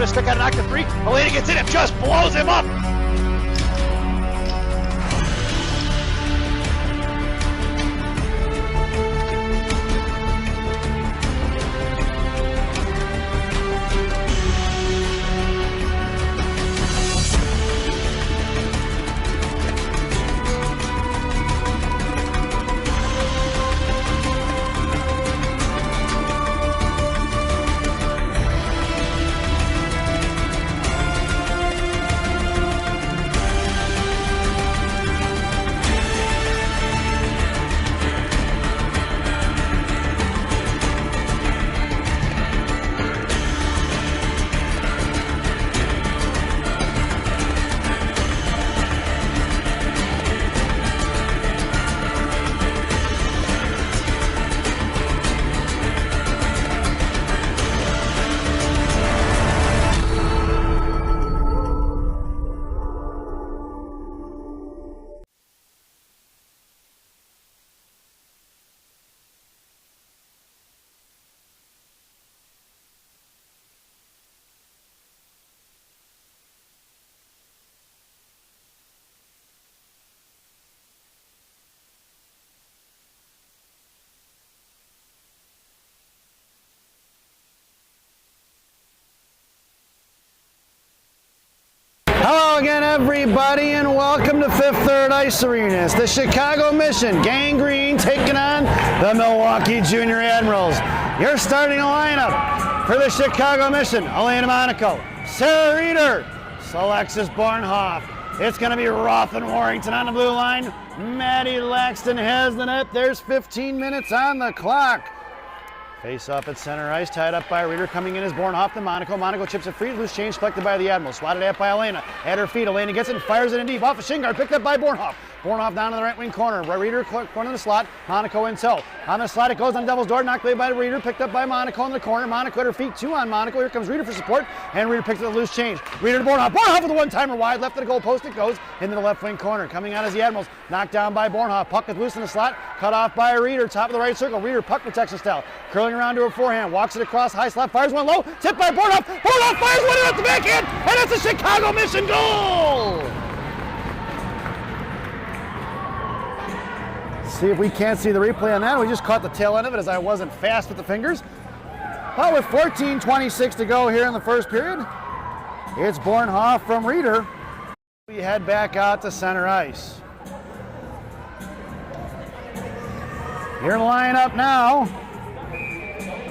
with a stick out of knock to 3. Elena gets in, it just blows him up. Hello again, everybody, and welcome to Fifth Third Ice Arena. It's the Chicago Mission, Gang Green, taking on the Milwaukee Junior Admirals. Your starting lineup for the Chicago Mission: Elena Monaco, Sarah Reeder, Alexis Bornhoff. It's going to be Rothan Warrington on the blue line. Maddie Laxton has the net. There's 15 minutes on the clock. Face off at center ice, tied up by Reeder. Coming in is Bornhoff to Monaco. Monaco chips it free, loose change collected by the Admirals. Swatted at by Elena. At her feet, Elena gets it and fires it in deep. Off the shin guard, picked up by Bornhoff. Bornhoff down in the right wing corner. Reeder corner in the slot. Monaco in tow. On the slot, it goes on Devil's Door. Knocked away by Reeder. Picked up by Monaco in the corner. Monaco at her feet, 2 on Monaco. Here comes Reeder for support. And Reeder picks up the loose change. Reeder to Bornhoff. Bornhoff with a one-timer wide. Left of the goal post it goes into the left wing corner. Coming out as the Admirals. Knocked down by Bornhoff. Puck is loose in the slot. Cut off by Reeder. Top of the right circle. Reeder puck protection style. Curling around to her forehand. Walks it across. High slot. Fires one low. Tipped by Bornhoff. Bornhoff fires one in at the backhand. And it's a Chicago Mission goal! See if we can't see the replay on that. We just caught the tail end of it as I wasn't fast with the fingers. But with 14:26 to go here in the first period, it's Bornhoff from Reeder. We head back out to center ice. Your lineup now: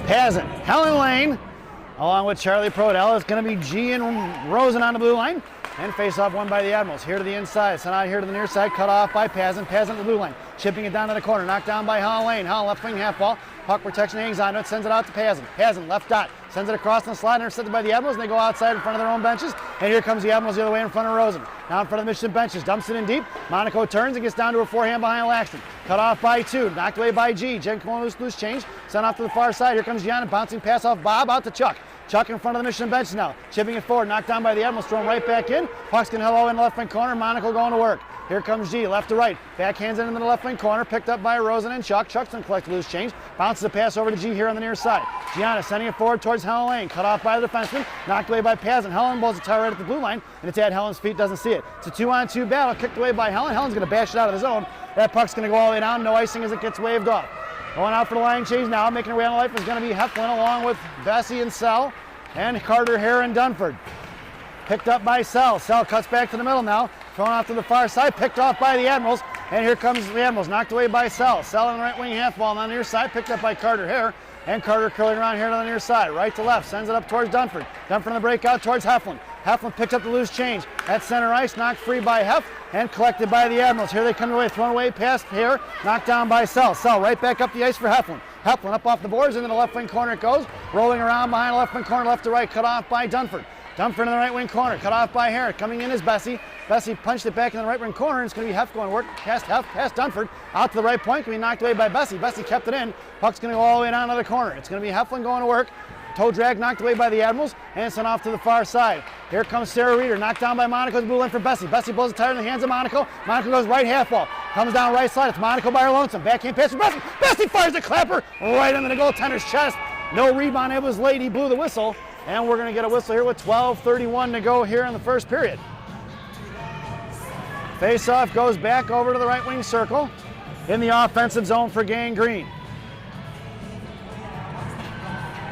Pazin, Helen Lane, along with Charlie Prodell. It's going to be G and Rosen on the blue line. And face off won by the Admirals. Here to the inside, sent out here to the near side, cut off by Pazin. Pazin to the blue line, chipping it down to the corner, knocked down by Helen Lane. Helen left wing half ball, puck protection hangs on to it, sends it out to Pazin. Pazin left dot, sends it across the slot, intercepted by the Admirals, and they go outside in front of their own benches. And here comes the Admirals the other way in front of Rosen. Now in front of the Mission benches, dumps it in deep. Monaco turns and gets down to her forehand behind Laxton. Cut off by 2, knocked away by G. Jen loose change, sent off to the far side. Here comes Gianna, bouncing pass off Bob out to Chuck. Chuck in front of the Mission bench now, chipping it forward, knocked down by the Admirals, thrown right back in. Puck's going hello in the left wing corner, Monaco going to work. Here comes G, left to right, backhands it into the left wing corner, picked up by Rosen and Chuck. Chuck's going to collect the loose change, bounces the pass over to G here on the near side. Gianna sending it forward towards Helen Lane, cut off by the defenseman, knocked away by Pazin. Helen balls the tire right at the blue line, and it's at Helen's feet, doesn't see it. It's a 2-on-2 battle, kicked away by Helen. Helen's going to bash it out of the zone. That puck's going to go all the way down, no icing as it gets waved off. Going out for the line change now, making her way on the life is going to be Heflin along with Bessie and Sell. And Carter, Hare, and Dunford. Picked up by Sell. Sell cuts back to the middle now. Thrown off to the far side. Picked off by the Admirals. And here comes the Admirals. Knocked away by Sell. Sell on the right wing half ball on the near side. Picked up by Carter, Hare. And Carter curling around here on the near side. Right to left. Sends it up towards Dunford. Dunford on the breakout towards Heflin. Heflin picked up the loose change. At center ice. Knocked free by Hef. And collected by the Admirals. Here they come away. Thrown away past Hare. Knocked down by Sell. Sell right back up the ice for Heflin. Heflin up off the boards, into the left wing corner it goes. Rolling around behind the left wing corner, left to right, cut off by Dunford. Dunford in the right wing corner, cut off by Harris. Coming in is Bessie. Bessie punched it back in the right wing corner, and it's going to be Hef going to work past Hef, past Dunford. Out to the right point, going to be knocked away by Bessie. Bessie kept it in. Puck's going to go all the way down to the corner. It's going to be Heflin going to work. Toe drag knocked away by the Admirals, and sent off to the far side. Here comes Sarah Reeder, knocked down by Monaco's blue line for Bessie. Bessie blows the tire in the hands of Monaco. Monaco goes right half ball. Comes down right side. It's Monaco by her lonesome. Backhand pass for Bessie. Bessie fires the clapper right into the goaltender's chest. No rebound. It was late. He blew the whistle. And we're going to get a whistle here with 12:31 to go here in the first period. Face-off goes back over to the right wing circle in the offensive zone for Gang Green.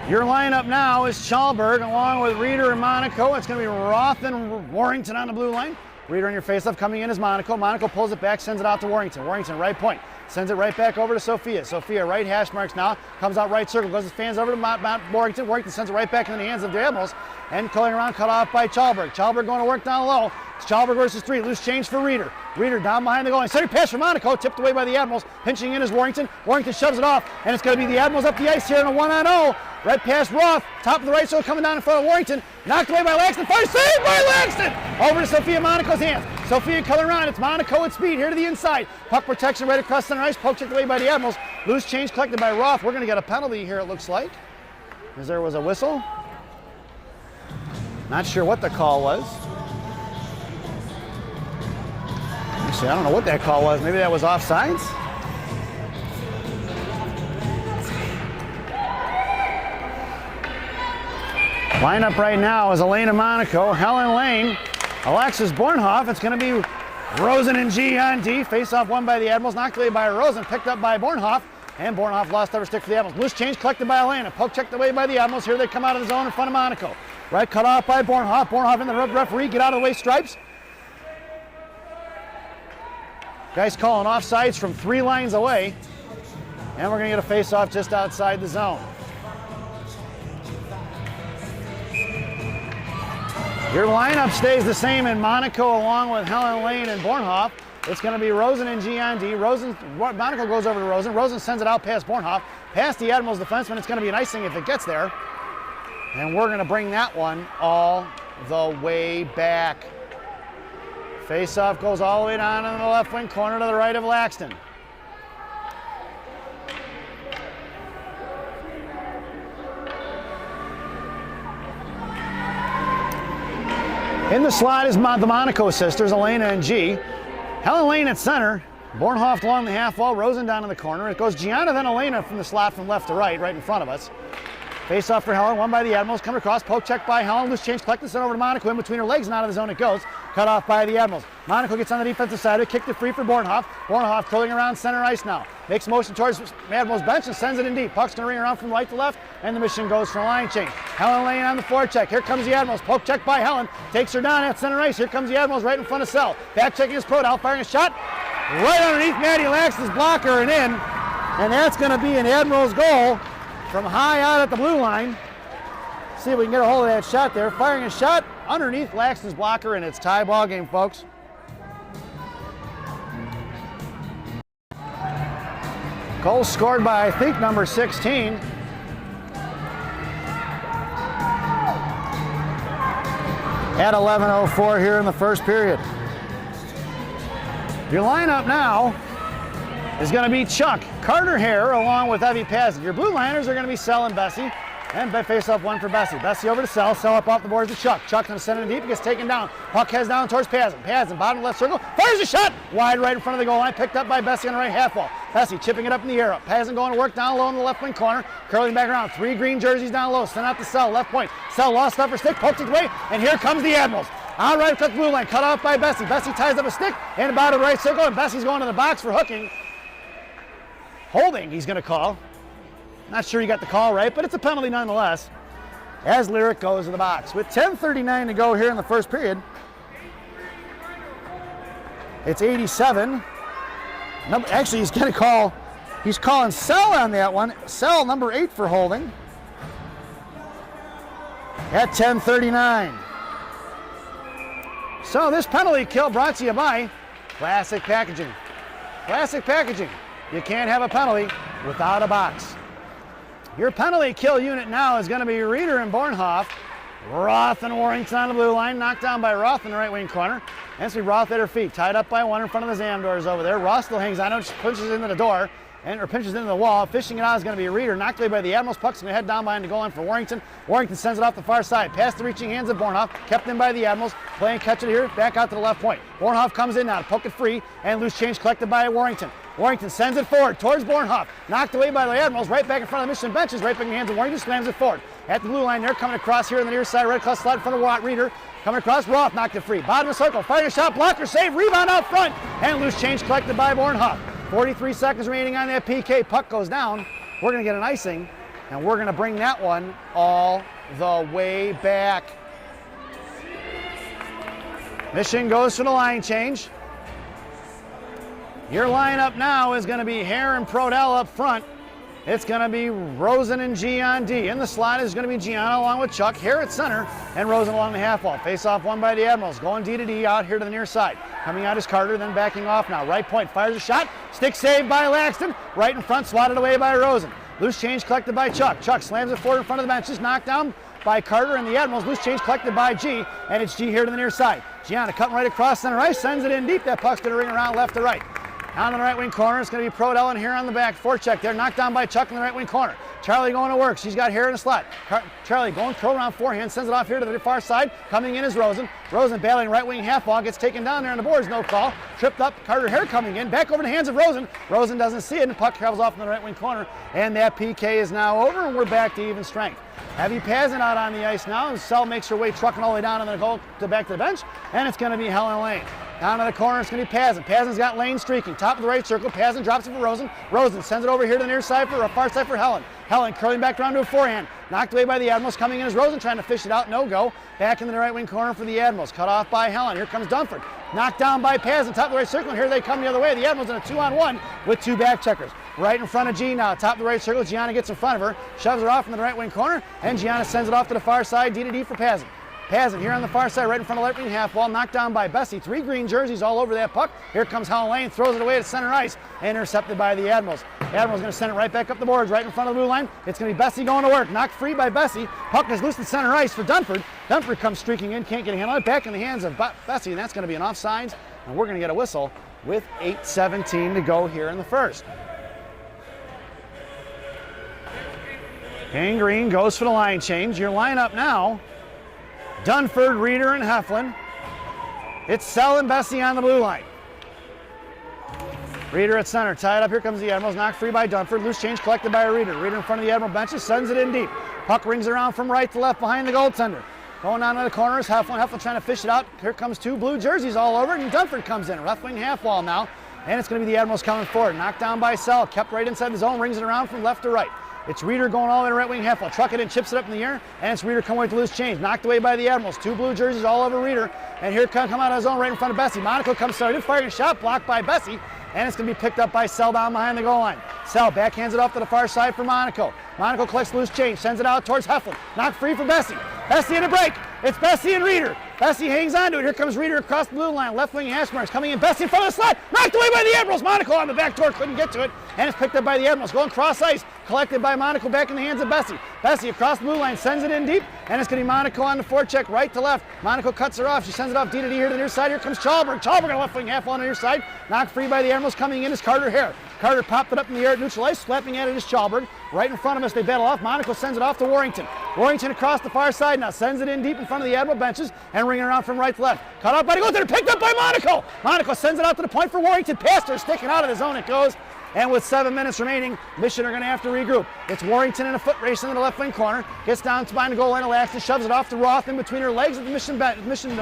Your lineup now is Chalberg along with Reeder and Monaco. It's going to be Roth and Warrington on the blue line. Reeder on your face-off coming in as Monaco. Monaco pulls it back, sends it out to Warrington. Warrington right point. Sends it right back over to Sophia. Sophia right hash marks now. Comes out right circle. Goes his fans over to Warrington. Warrington sends it right back into the hands of the Admirals. And going around, cut off by Chalberg. Chalberg going to work down low. It's Chalberg versus 3. Loose change for Reeder. Reeder down behind the goal line. Center pass for Monaco. Tipped away by the Admirals. Pinching in is Warrington. Warrington shoves it off. And it's going to be the Admirals up the ice here in a 1-on-0. Right past Roth. Top of the right circle coming down in front of Warrington. Knocked away by Laxton. First save by Laxton. Over to Sophia Monaco's hands. Sophia coming around. It's Monaco at speed here to the inside. Puck protection right across center ice. Poke checked away by the Admirals. Loose change collected by Roth. We're going to get a penalty here, it looks like, because there was a whistle. Not sure what the call was. Actually, I don't know what that call was. Maybe that was offsides. Lineup right now is Elena Monaco, Helen Lane, Alexis Bornhoff. It's going to be Rosen and G on D. Face-off won by the Admirals, knocked away by Rosen, picked up by Bornhoff, and Bornhoff lost every stick for the Admirals. Loose change collected by Elena. Poke checked away by the Admirals. Here they come out of the zone in front of Monaco. Right cut off by Bornhoff. Bornhoff in the referee. Get out of the way, stripes. Guys calling offsides from 3 lines away. And we're going to get a face-off just outside the zone. Your lineup stays the same in Monaco along with Helen Lane and Bornhoff. It's going to be Rosen and G on D. Monaco goes over to Rosen. Rosen sends it out past Bornhoff. Past the Admirals defenseman. It's going to be an icing if it gets there. And we're going to bring that one all the way back. Face-off goes all the way down in the left wing corner to the right of Laxton. In the slot is the Monaco sisters, Elena and G. Helen Lane at center. Bornhoff along the half wall. Rosen down in the corner. It goes Gianna, then Elena from the slot from left to right in front of us. Face off for Helen, won by the Admirals. Coming across, poke check by Helen. Loose change collected, sent over to Monaco. In between her legs and out of the zone it goes. Cut off by the Admirals. Monaco gets on the defensive side. Kicked it free for Bornhoff. Bornhoff curling around center ice now. Makes motion towards Admirals bench and sends it in deep. Puck's going to ring around from right to left, and the mission goes for a line change. Helen Lane on the forecheck. Here comes the Admirals. Poke check by Helen. Takes her down at center ice. Here comes the Admirals right in front of Sell. Back checking his pro, out firing a shot. Right underneath Maddie Laxton's blocker and in. And that's going to be an Admirals goal from high out at the blue line. See if we can get a hold of that shot there. Firing a shot underneath Laxton's blocker, and it's tie ball game, folks. Goal scored by, I think, number 16. At 11:04 here in the first period. Your lineup now is going to be Chuck, Carter Hare, along with Evie Pazin. Your blue liners are going to be Sell and Bessie. And face-off one for Bessie. Bessie over to Sell. Sell up off the boards to Chuck. Chuck going to send it in deep. He gets taken down. Puck heads down towards Pazin. Pazin, bottom left circle. Fires a shot. Wide right in front of the goal line. Picked up by Bessie on the right half wall. Bessie chipping it up in the air. Pazin going to work down low in the left wing corner. Curling back around. 3 green jerseys down low. Sent out to Sell. Left point. Sell lost up her stick. Poked it away. And here comes the Admirals. On right cut blue line. Cut off by Bessie. Bessie ties up a stick. And about the right circle. And Bessie's going to the box for hooking. Holding, he's going to call. Not sure he got the call right, but it's a penalty nonetheless. As Lyric goes to the box. With 10:39 to go here in the first period. It's 87. Actually, he's going to call, he's calling Sell on that one. Sell, number 8 for holding. At 10:39. So this penalty kill brought to you by Classic Packaging. Classic Packaging. You can't have a penalty without a box. Your penalty kill unit now is going to be Reeder and Bornhoff. Roth and Warrington on the blue line. Knocked down by Roth in the right wing corner. And see Roth at her feet. Tied up by one in front of the Zamdors over there. Roth still hangs on. Punches into the door. Or pinches into the wall. Fishing it out is going to be Reeder. Knocked away by the Admirals. Puck's going to head down behind the goal line for Warrington. Warrington sends it off the far side. Past the reaching hands of Bornhoff. Kept in by the Admirals. Playing catch it here. Back out to the left point. Bornhoff comes in now to poke it free. And loose change collected by Warrington. Warrington sends it forward towards Bornhoff. Knocked away by the Admirals. Right back in front of the Mission benches. Right back in the hands of Warrington. Slams it forward. at the blue line. They're coming across here on the near side, right across the slot in front of Watt Reeder. Coming across, Roth knocked it free. Bottom of the circle, firing a shot, blocker, save, rebound out front, and loose change collected by Bornhoff. 43 seconds remaining on that PK. Puck goes down. We're going to get an icing, and we're going to bring that one all the way back. Mission goes for the line change. Your lineup now is going to be Hare and Prodell up front. It's going to be Rosen and G on D. In the slot is going to be Gianna along with Chuck. Hare at center and Rosen along the half wall. Face off won by the Admirals. Going D to D out here to the near side. Coming out is Carter, then backing off now. Right point, fires a shot. Stick saved by Laxton. Right in front, swatted away by Rosen. Loose change collected by Chuck. Chuck slams it forward in front of the benches. Knocked down by Carter and the Admirals. Loose change collected by G, and it's G here to the near side. Gianna cutting right across center ice, sends it in deep. That puck's going to ring around left to right. Down in the right wing corner, it's going to be Prodell here on the back. Forecheck there, knocked down by Chuck in the right wing corner. Charlie going to work. She's got Hare in the slot. Charlie going curl around forehand, sends it off here to the far side. Coming in is Rosen. Rosen battling right wing half wall, gets taken down there on the boards, no call. Tripped up, Carter Hare coming in, back over the hands of Rosen. Rosen doesn't see it, and the puck travels off in the right wing corner. And that PK is now over, and we're back to even strength. Heavy Pazin out on the ice now. Sell makes her way trucking all the way down and then go back to the bench, and it's going to be Helen Lane. Down to the corner, it's going to be Pazin. Pazin's got Lane streaking. Top of the right circle, Pazin drops it for Rosen. Rosen sends it over here to the near side for far side for Helen. Helen curling back around to a forehand. Knocked away by the Admirals. Coming in is Rosen trying to fish it out. No go. Back into the right wing corner for the Admirals. Cut off by Helen. Here comes Dunford. Knocked down by Pazin. Top of the right circle, and here they come the other way. The Admirals in a 2-on-1 with two back checkers. Right in front of G now. Top of the right circle. Gianna gets in front of her. Shoves her off in the right wing corner, and Gianna sends it off to the far side. D to D for Pazin. Pazin here on the far side, right in front of the left wing half wall, knocked down by Bessie. 3 green jerseys all over that puck. Here comes Helen Lane, throws it away to center ice, intercepted by the Admirals. Admirals going to send it right back up the boards, right in front of the blue line. It's going to be Bessie going to work, knocked free by Bessie. Puck is loose at center ice for Dunford. Dunford comes streaking in, can't get a hand on it. Back in the hands of Bessie, and that's going to be an offsides, and we're going to get a whistle with 8:17 to go here in the first. Gang Green goes for the line change. Your lineup now: Dunford, Reeder, and Heflin. It's Sell and Bessie on the blue line. Reeder at center, tied up. Here comes the Admirals, knocked free by Dunford. Loose change collected by Reeder. Reeder in front of the Admiral benches, sends it in deep. Puck rings around from right to left behind the goaltender. Going down to the corners, Heflin trying to fish it out. Here comes 2 blue jerseys all over it, and Dunford comes in. Left wing half wall now, and it's going to be the Admirals coming forward. Knocked down by Sell, kept right inside the zone, rings it around from left to right. It's Reeder going all the way to right wing half wall. Truck it in, chips it up in the air, and it's Reeder coming away to loose change. Knocked away by the Admirals. 2 blue jerseys all over Reeder. And here come out of the zone right in front of Bessie. Monaco comes started, firing a shot, blocked by Bessie, and it's going to be picked up by Sell down behind the goal line. Sell backhands it off to the far side for Monaco. Monaco collects loose change, sends it out towards Heflin. Knocked free for Bessie. Bessie in a break. It's Bessie and Reeder. Bessie hangs on to it. Here comes Reeder across the blue line. Left wing hash marks coming in. Bessie in front of the slot. Knocked away by the Admirals. Monaco on the back door. Couldn't get to it. And it's picked up by the Admirals. Going cross ice. Collected by Monaco back in the hands of Bessie. Bessie across the blue line. Sends it in deep. And it's going to be Monaco on the forecheck right to left. Monaco cuts her off. She sends it off D to D here to the near side. Here comes Chalberg. Chalberg on the left wing half on the near side. Knocked free by the Admirals. Coming in is Carter Hare. Carter popped it up in the air at neutral ice. Slapping at it is Chalberg. Right in front of us. They battle off. Monaco sends it off to Warrington. Warrington across the far side now. Sends it in deep in front of the Admiral benches and ringing around from right to left. Cut off by the goaltender. Picked up by Monaco. Monaco sends it out to the point for Warrington. Past her. Sticking out of the zone it goes. And with 7 minutes remaining, Mission are going to have to regroup. It's Warrington in a foot race into the left wing corner. Gets down to behind the goal line of Laxton. Shoves it off to Roth in between her legs at the Mission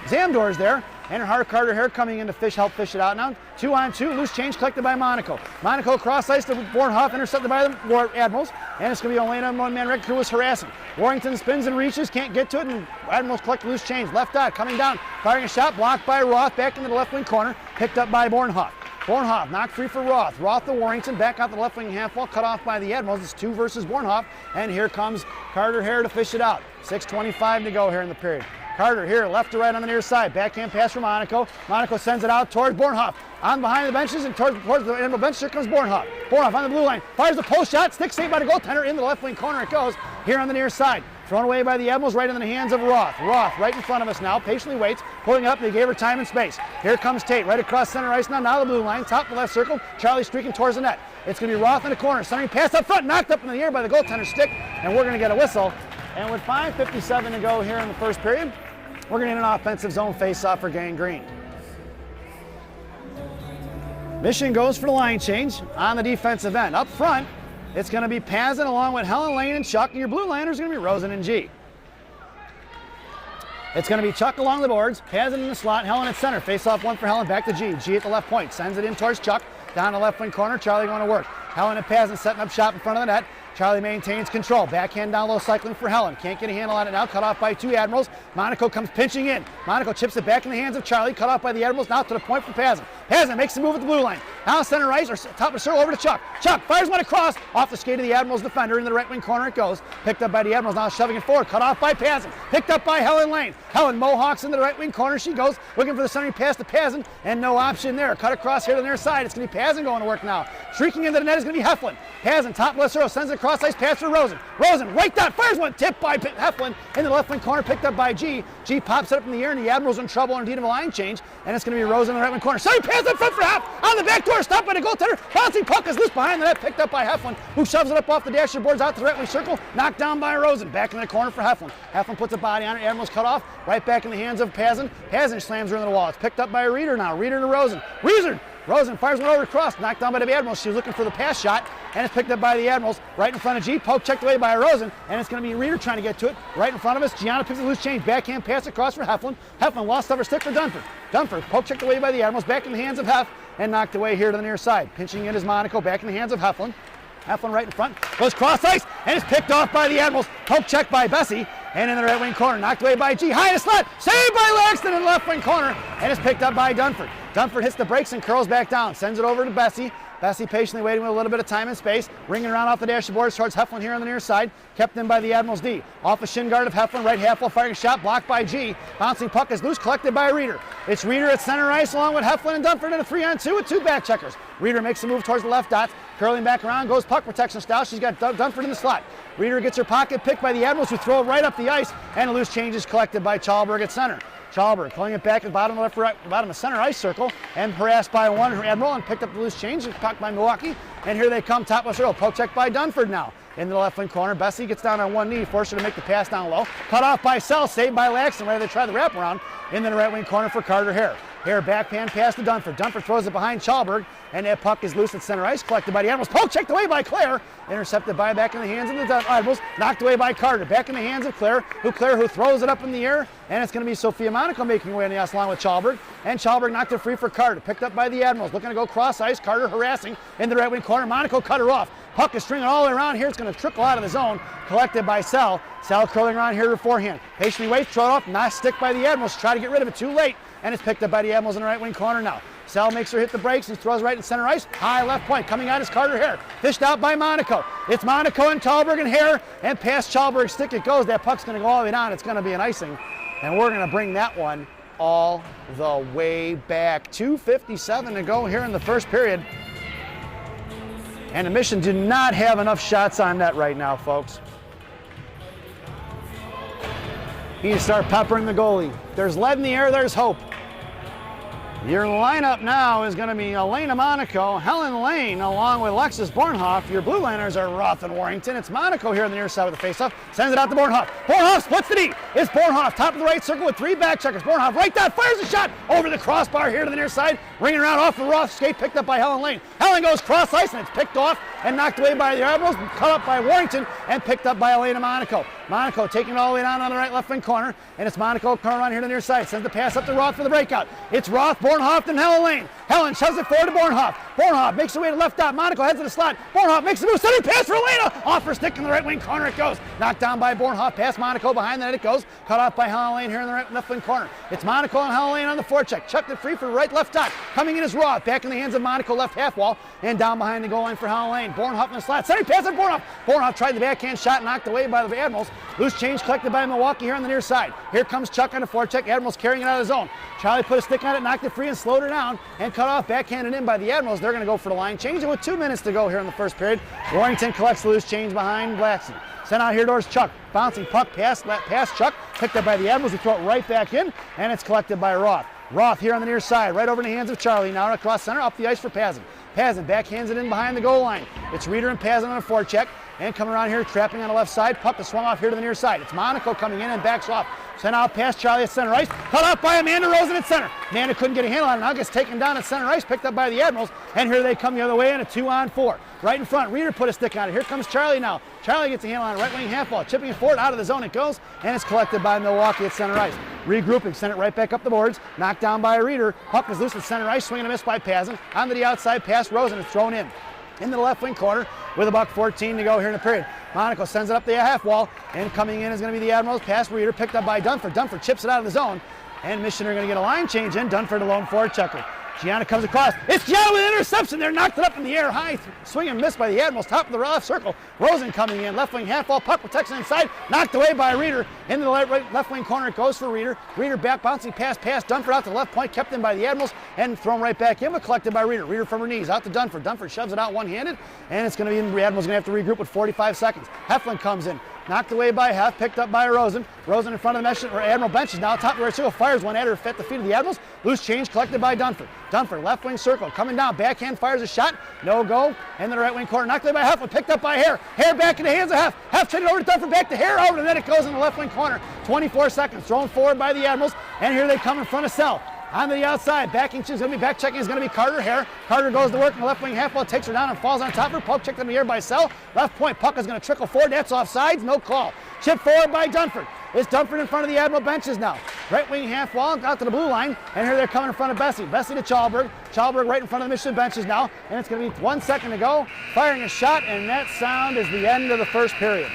Zam doors there. And Carter Hare coming in to help fish it out now. 2-on-2, loose change collected by Monaco. Monaco cross ice to Bornhoff, intercepted by the Admirals. And it's going to be Elena, one-man wreck who was harassing. Warrington spins and reaches, can't get to it, and Admirals collect loose change. Left out, coming down, firing a shot, blocked by Roth, back into the left wing corner, picked up by Bornhoff. Bornhoff knocked free for Roth. Roth to Warrington, back out the left wing half wall, cut off by the Admirals. It's 2 versus Bornhoff, and here comes Carter Hare to fish it out. 6:25 to go here in the period. Carter here, left to right on the near side. Backhand pass for Monaco. Monaco sends it out towards Bornhoff. On behind the benches and towards the Admiral bench, here comes Bornhoff. Bornhoff on the blue line, fires a post shot, stick saved by the goaltender, into the left wing corner it goes. Here on the near side. Thrown away by the Admirals, right in the hands of Roth. Roth right in front of us now, patiently waits, pulling up, they gave her time and space. Here comes Tate, right across center ice now the blue line, top of the left circle, Charlie streaking towards the net. It's going to be Roth in the corner, centering pass up front, knocked up in the air by the goaltender stick, and we're going to get a whistle. And with 5:57 to go here in the first period, we're going to get an offensive zone face-off for Gang Green. Mission goes for the line change on the defensive end. Up front, It's going to be Pazin along with Helen Lane and Chuck, and your blue liners are going to be Rosen and G. It's going to be Chuck along the boards, Pazin in the slot, Helen at center. Face off one for Helen, back to G. G at the left point, sends it in towards Chuck, down the left wing corner, Charlie going to work. Helen and Pazin setting up shop in front of the net. Charlie maintains control. Backhand down low cycling for Helen. Can't get a handle on it now. Cut off by two Admirals. Monaco comes pinching in. Monaco chips it back in the hands of Charlie. Cut off by the Admirals. Now to the point for Pazin. Pazin makes the move at the blue line. Now center ice or top of the circle over to Chuck. Chuck fires one across. Off the skate of the Admirals defender. In the right wing corner it goes. Picked up by the Admirals. Now shoving it forward. Cut off by Pazin. Picked up by Helen Lane. Helen Mohawks in the right wing corner. She goes looking for the centering pass to Pazin. And no option there. Cut across here to the near side. It's going to be Pazin going to work now. Shrieking into the net is going to be Heflin. Pazin top left circle. Sends it across ice pass for Rosen. Rosen, right dot, fires one, tipped by Heflin in the left wing corner, picked up by G. G pops it up in the air, and the Admirals in trouble in need of a line change, and it's going to be Rosen in the right wing corner. Sorry, pass in front for Hef, on the back door, stopped by the goaltender. Bouncing puck is loose behind the net, picked up by Heflin, who shoves it up off the dasher boards out to the right wing circle, knocked down by Rosen. Back in the corner for Heflin. Heflin puts a body on it, Admirals cut off, right back in the hands of Pazin. Pazin slams her into the wall. It's picked up by a Reeder now. Reeder to Rosen. Rosen fires one over across, knocked down by the Admirals. She was looking for the pass shot, and it's picked up by the Admirals right in front of G. Poke checked away by Rosen, and it's going to be Reeder trying to get to it right in front of us. Gianna picks a loose change, backhand pass across for Heflin. Heflin lost over stick for Dunford. Dunford poke checked away by the Admirals, back in the hands of Hef, and knocked away here to the near side. Pinching in is Monaco, back in the hands of Heflin. Heflin right in front, goes cross ice, and it's picked off by the Admirals. Poke check by Bessie, and in the right wing corner, knocked away by G. High in the slot, saved by Laxton in the left wing corner, and it's picked up by Dunford. Dunford hits the brakes and curls back down, sends it over to Bessie. Bessie patiently waiting with a little bit of time and space, ringing around off the dashboard towards Heflin here on the near side, kept in by the Admirals D. Off the shin guard of Heflin, right half wall firing shot, blocked by G. Bouncing puck is loose, collected by Reeder. It's Reeder at center ice along with Heflin and Dunford in a 3-on-2 with two back checkers. Reeder makes the move towards the left dots, curling back around, goes puck protection style. She's got Dunford in the slot. Reeder gets her pocket picked by the Admirals, who throw it right up the ice, and a loose change is collected by Chalberg at center. Chalberg pulling it back at the bottom of the center ice circle, and harassed by one Admiral, and picked up the loose change, pucked by Milwaukee, and here they come, top left circle, poke check by Dunford now. In the left wing corner, Bessie gets down on one knee, forced her to make the pass down low, cut off by Sell, saved by Laxton, where they try the wraparound, in the right wing corner for Carter Hare. Hare backhand pass to Dunford. Dunford throws it behind Chalberg, and that puck is loose at center ice, collected by the Admirals. Poke checked away by Claire, intercepted by back in the hands of the Admirals, knocked away by Carter. Back in the hands of Claire, who throws it up in the air, and it's going to be Sophia Monaco making away on the ice along with Chalberg, and Chalberg knocked it free for Carter. Picked up by the Admirals, looking to go cross ice. Carter harassing in the right wing corner. Monaco cut her off. Puck is stringing all the way around here. It's going to trickle out of the zone, collected by Sell. Sell curling around here to forehand. Patiently waits, throw it off, nice stick by the Admirals. Try to get rid of it, too late, and it's picked up by the Admirals in the right wing corner now. Sell makes her hit the brakes and throws right in center ice. High left point, coming out is Carter Hare. Fished out by Monaco. It's Monaco and Chalberg and Hare, and past Chalberg's stick it goes. That puck's going to go all the way down. It's going to be an icing, and we're going to bring that one all the way back. 2:57 to go here in the first period. And the Mission do not have enough shots on net right now, folks. Need to start peppering the goalie. There's lead in the air, there's hope. Your lineup now is going to be Elena Monaco, Helen Lane, along with Alexis Bornhoff. Your blue liners are Roth and Warrington. It's Monaco here on the near side with the faceoff. Sends it out to Bornhoff. Bornhoff splits the D. It's Bornhoff, top of the right circle with three back checkers. Bornhoff right dot, fires a shot over the crossbar here to the near side. Ringing around off the Roth skate, picked up by Helen Lane. Helen goes cross ice, and it's picked off and knocked away by the Admirals, cut up by Warrington, and picked up by Elena Monaco. Monaco taking it all the way down on the right left wing corner, and it's Monaco coming around here to the near side. Sends the pass up to Roth for the breakout. It's Roth, Bornhoff, and Helen Lane. Helen shoves it forward to Bornhoff. Bornhoff makes her way to left dot. Monaco heads to the slot. Bornhoff makes the move. Sending pass for Elena. Off her stick in the right wing corner it goes. Knocked down by Bornhoff. Past Monaco behind the net it goes. Cut off by Helen Lane here in the right left wing corner. It's Monaco and Helen Lane on the forecheck. Chucked it free for the right left dot. Coming in is Roth. Back in the hands of Monaco left half wall. And down behind the goal line for Helen Lane. Bornhoff in the slot. Sending pass at Bornhoff. Bornhoff tried the backhand shot, knocked away by the Admirals. Loose change collected by Milwaukee here on the near side. Here comes Chuck on the forecheck. Admirals carrying it out of the zone. Charlie put a stick on it, knocked it free, and slowed her down, and cut off, backhanded in by the Admirals. They're going to go for the line change, and with 2 minutes to go here in the first period, Warrington collects the loose change behind Blackson. Sent out here towards Chuck. Bouncing puck past Chuck, picked up by the Admirals, who throw it right back in, and it's collected by Roth. Roth here on the near side, right over in the hands of Charlie. Now across center, up the ice for Pazin. Pazin backhands it in behind the goal line. It's Reeder and Pazin on a forecheck. And coming around here, trapping on the left side. Puck is swung off here to the near side. It's Monaco coming in and backs off. Sent out past Charlie at center ice. Cut off by Amanda Rosen at center. Amanda couldn't get a handle on it. Now gets taken down at center ice. Picked up by the Admirals. And here they come the other way in a 2-on-4. Right in front. Reeder put a stick on it. Here comes Charlie now. Charlie gets a handle on it. Right wing half ball. Chipping it forward. Out of the zone it goes. And it's collected by Milwaukee at center ice. Regrouping. Sent it right back up the boards. Knocked down by Reeder. Puck is loose at center ice. Swing and a miss by Pazin. Onto the outside pass. Rosen is thrown in. Into the left wing corner with a $1:14 to go here in the period. Monaco sends it up the half wall, and coming in is going to be the Admirals. Pass Reeder, picked up by Dunford. Dunford chips it out of the zone, and Mission are going to get a line change in. Dunford alone forward checker. Gianna comes across. It's Gianna with an interception there. Knocked it up in the air high. Swing and miss by the Admirals. Top of the left circle. Rosen coming in. Left wing half ball. Puck protection inside. Knocked away by Reeder. Into the left wing corner it goes for Reeder. Reeder back bouncing pass. Dunford out to the left point. Kept in by the Admirals and thrown right back in, but collected by Reeder. Reeder from her knees. Out to Dunford. Dunford shoves it out one-handed, and it's going to be the Admirals going to have to regroup with 45 seconds. Heflin comes in. Knocked away by Hef, picked up by Rosen. Rosen in front of the mesh, or Admiral benches now, top of the right circle, fires one at her, at the feet of the Admirals. Loose change collected by Dunford. Dunford, left wing circle, coming down, backhand fires a shot, no go. And the right wing corner, knocked away by Heflin, picked up by Hare. Hare back in the hands of Hef. Hef traded over to Dunford, back to Hare, over, and then it goes in the left wing corner. 24 seconds, thrown forward by the Admirals, and here they come in front of Sell. On the outside, back checking is going to be Carter Hare. Carter goes to work in the left wing half ball, takes her down and falls on top of her. Poke checked in the air by Sell. Left point, puck is going to trickle forward. That's offsides, no call. Chip forward by Dunford. It's Dunford in front of the Admiral benches now. Right wing half wall, out to the blue line, and here they're coming in front of Bessie. Bessie to Chalberg. Chalberg right in front of the Michigan benches now, and it's going to be 1 second to go. Firing a shot, and that sound is the end of the first period.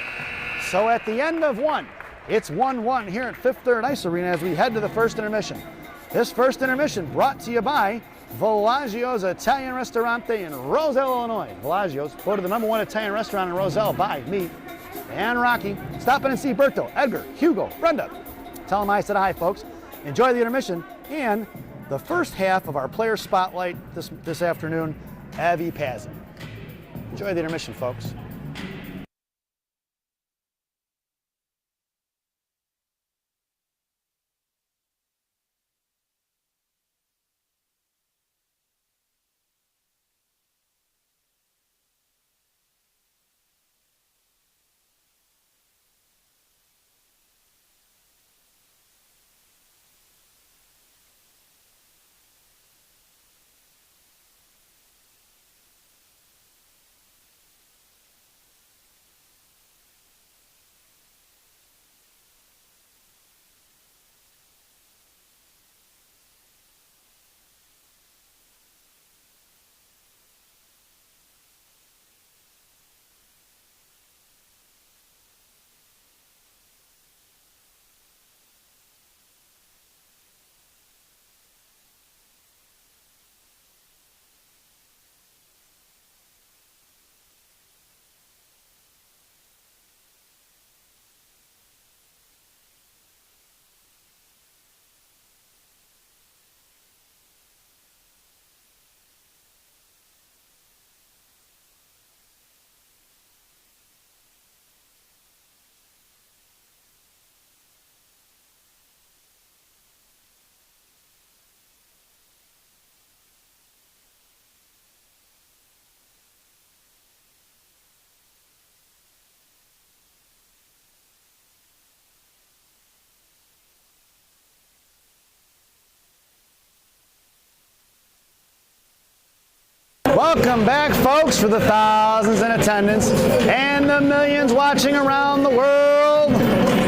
So at the end of one, it's 1-1 here at Fifth Third Ice Arena as we head to the first intermission. This first intermission brought to you by Villaggio's Italian Ristorante in Roselle, Illinois. Villaggio's, voted the #1 Italian restaurant in Roselle by me and Rocky. Stop in and see Berto, Edgar, Hugo, Brenda. Tell them I said hi, folks. Enjoy the intermission and the first half of our player spotlight this afternoon, Avi Pazin. Enjoy the intermission, folks. Welcome back, folks, for the thousands in attendance and the millions watching around the world.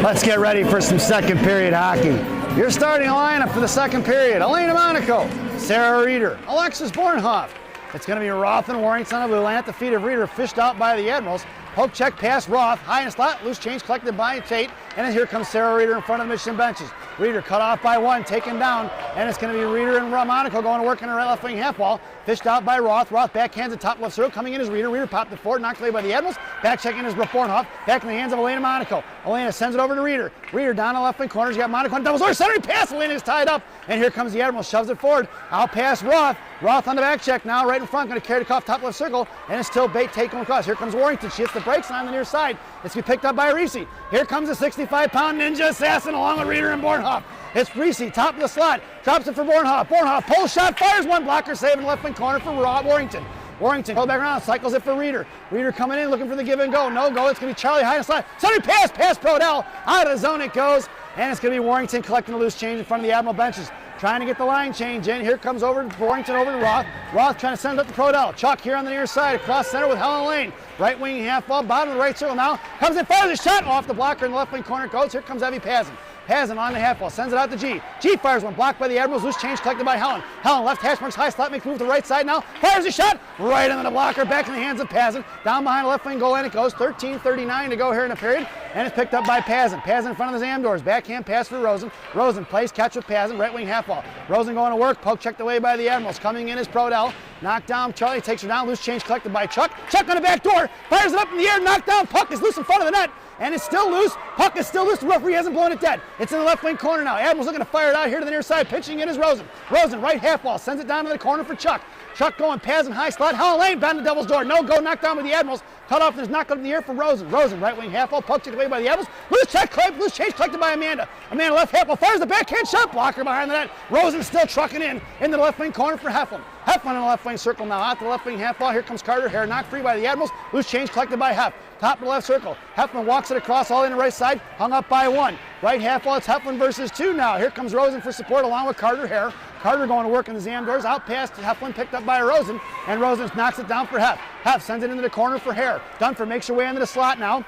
Let's get ready for some second period hockey. Your starting lineup for the second period: Elena Monaco, Sarah Reeder, Alexis Bornhoff. It's going to be Roth and Warrington on the blue line at the feet of Reeder, fished out by the Admirals. Poke check past Roth, high in slot, loose change collected by Tate, and then here comes Sarah Reeder in front of the Michigan benches. Reeder cut off by one, taken down, and it's going to be Reeder and Monaco going to work in the right left wing half wall. Fished out by Roth. Roth backhands at top left circle, coming in is Reeder. Reeder popped it forward, knocked away by the Admirals. Back checking is Bornhoff, back in the hands of Elena Monaco. Elena sends it over to Reeder. Reeder down the left wing corner, you got Monaco on doubles, or centering pass. Elena is tied up, and here comes the Admirals, shoves it forward. Out past Roth. Roth on the back check now, right in front, going to carry the off top left circle, and it's still bait taken across. Here comes Warrington. She hits the brakes on the near side. It's going to be picked up by Reese. Here comes a 65-pound ninja assassin along with Reeder and Bornhoff. It's Reese, top of the slot, drops it for Bornhoff. Bornhoff pulls shot, fires one, blocker save in the left wing corner for Warrington. Warrington goes back around, cycles it for Reeder. Reeder coming in, looking for the give and go. No go, it's going to be Charlie high in the slot. Centering pass, past Prodell. Out of the zone it goes, and it's going to be Warrington collecting the loose change in front of the Admiral benches. Trying to get the line change in. Here comes Warrington over to Roth. Roth trying to send it up to Prodell. Chuck here on the near side, across center with Helen Lane. Right wing half ball, bottom of the right circle now. Comes in, fires a shot off the blocker in the left wing corner. Goes. Here comes Evie Pazin. Pazin on the half ball, sends it out to G. G fires one, blocked by the Admirals, loose change collected by Helen. Helen left hash marks high slot, makes move to the right side now. Fires a shot right into the blocker, back in the hands of Pazin. Down behind the left wing goal line it goes. 13:39 to go here in the period, and it's picked up by Pazin. Pazin in front of the Zamdors, backhand pass for Rosen. Rosen plays catch with Pazin, right wing half ball. Rosen going to work, poke checked away by the Admirals. Coming in is Prodell. Knocked down, Charlie takes her down, loose change collected by Chuck. Chuck on the back door, fires it up in the air, knocked down, puck is loose in front of the net, and it's still loose. Puck is still loose, the referee hasn't blown it dead. It's in the left wing corner now. Admirals looking to fire it out here to the near side, pitching in is Rosen. Rosen, right half ball, sends it down to the corner for Chuck. Chuck going, Pazin high slot, Helen Lane down the Devil's door. No go, knocked down by the Admirals. Cut off and is knocked up in the air for Rosen. Rosen, right wing half ball, poked it away by the Admirals. Loose change collected by Amanda. Amanda left half ball, fires the backhand shot, blocker behind the net. Rosen still trucking in into the left wing corner for Heflin. Heflin in the left wing circle now, out to the left wing half ball. Here comes Carter Hare, knocked free by the Admirals. Loose change collected by Hef. Top of the left circle. Heflin walks it across all in the right side, hung up by one. Right half ball, it's Heflin versus two now. Here comes Rosen for support along with Carter Hare. Carter going to work in the Zamdors, out past Heflin, picked up by Rosen, and Rosen knocks it down for Hef. Hef sends it into the corner for Hare. Dunford makes her way into the slot now,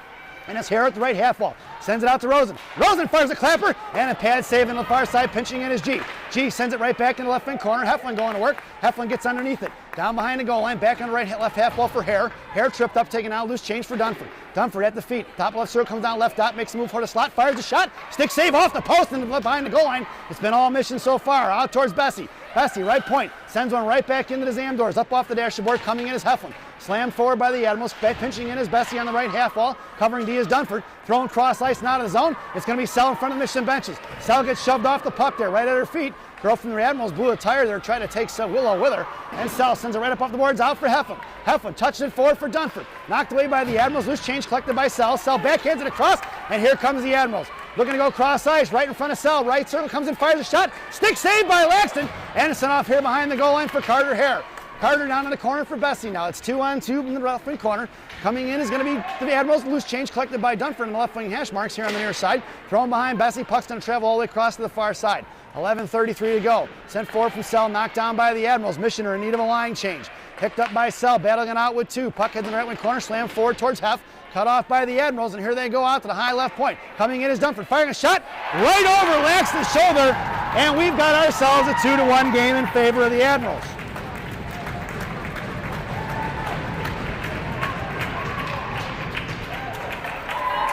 and it's Hare at the right half ball. Sends it out to Rosen. Rosen fires a clapper, and a pad save on the far side, pinching in is G. G sends it right back in the left wing corner. Heflin going to work. Heflin gets underneath it. Down behind the goal line, back on the left half ball for Hare. Hare tripped up, taking out loose change for Dunford. Dunford at the feet. Top left circle comes down left dot, makes a move for the slot, fires a shot. Stick save off the post and behind the goal line. It's been all mission so far. Out towards Bessie. Bessie, right point. Sends one right back into the Zamdors. Up off the dashboard, coming in is Heflin. Slammed forward by the Admirals. Pinching in is Bessie on the right half wall. Covering D is Dunford. Throwing cross ice and out of the zone. It's going to be Sell in front of the Mission benches. Sell gets shoved off the puck there, right at her feet. Girl from the Admirals blew a tire there, trying to take Willow with her. And Sell sends it right up off the boards, out for Heflin. Heflin touches it forward for Dunford. Knocked away by the Admirals. Loose change collected by Sell. Sell backhands it across, and here comes the Admirals. Looking to go cross ice, right in front of Sell. Right circle comes in, fires a shot. Stick saved by Laxton. And it's sent off here behind the goal line for Carter Hare. Carter down in the corner for Bessie now. It's 2-on-2 in the left wing corner. Coming in is going to be the Admirals. Loose change collected by Dunford in the left wing hash marks here on the near side. Thrown behind Bessie. Puck's going to travel all the way across to the far side. 11:33 to go. Sent forward from Sell, knocked down by the Admirals. Missioner in need of a line change. Picked up by Sell, battling it out with two. Puck heads in the right wing corner, slammed forward towards Hef. Cut off by the Admirals, and here they go out to the high left point. Coming in is Dunford, firing a shot right over Laxton's shoulder, and we've got ourselves a 2-1 game in favor of the Admirals.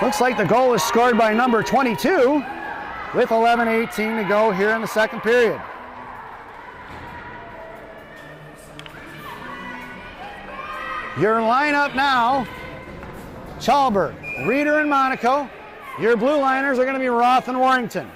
Looks like the goal was scored by number 22 with 11:18 to go here in the second period. Your lineup now, Chalberg, Reeder, and Monaco. Your blue liners are going to be Roth and Warrington.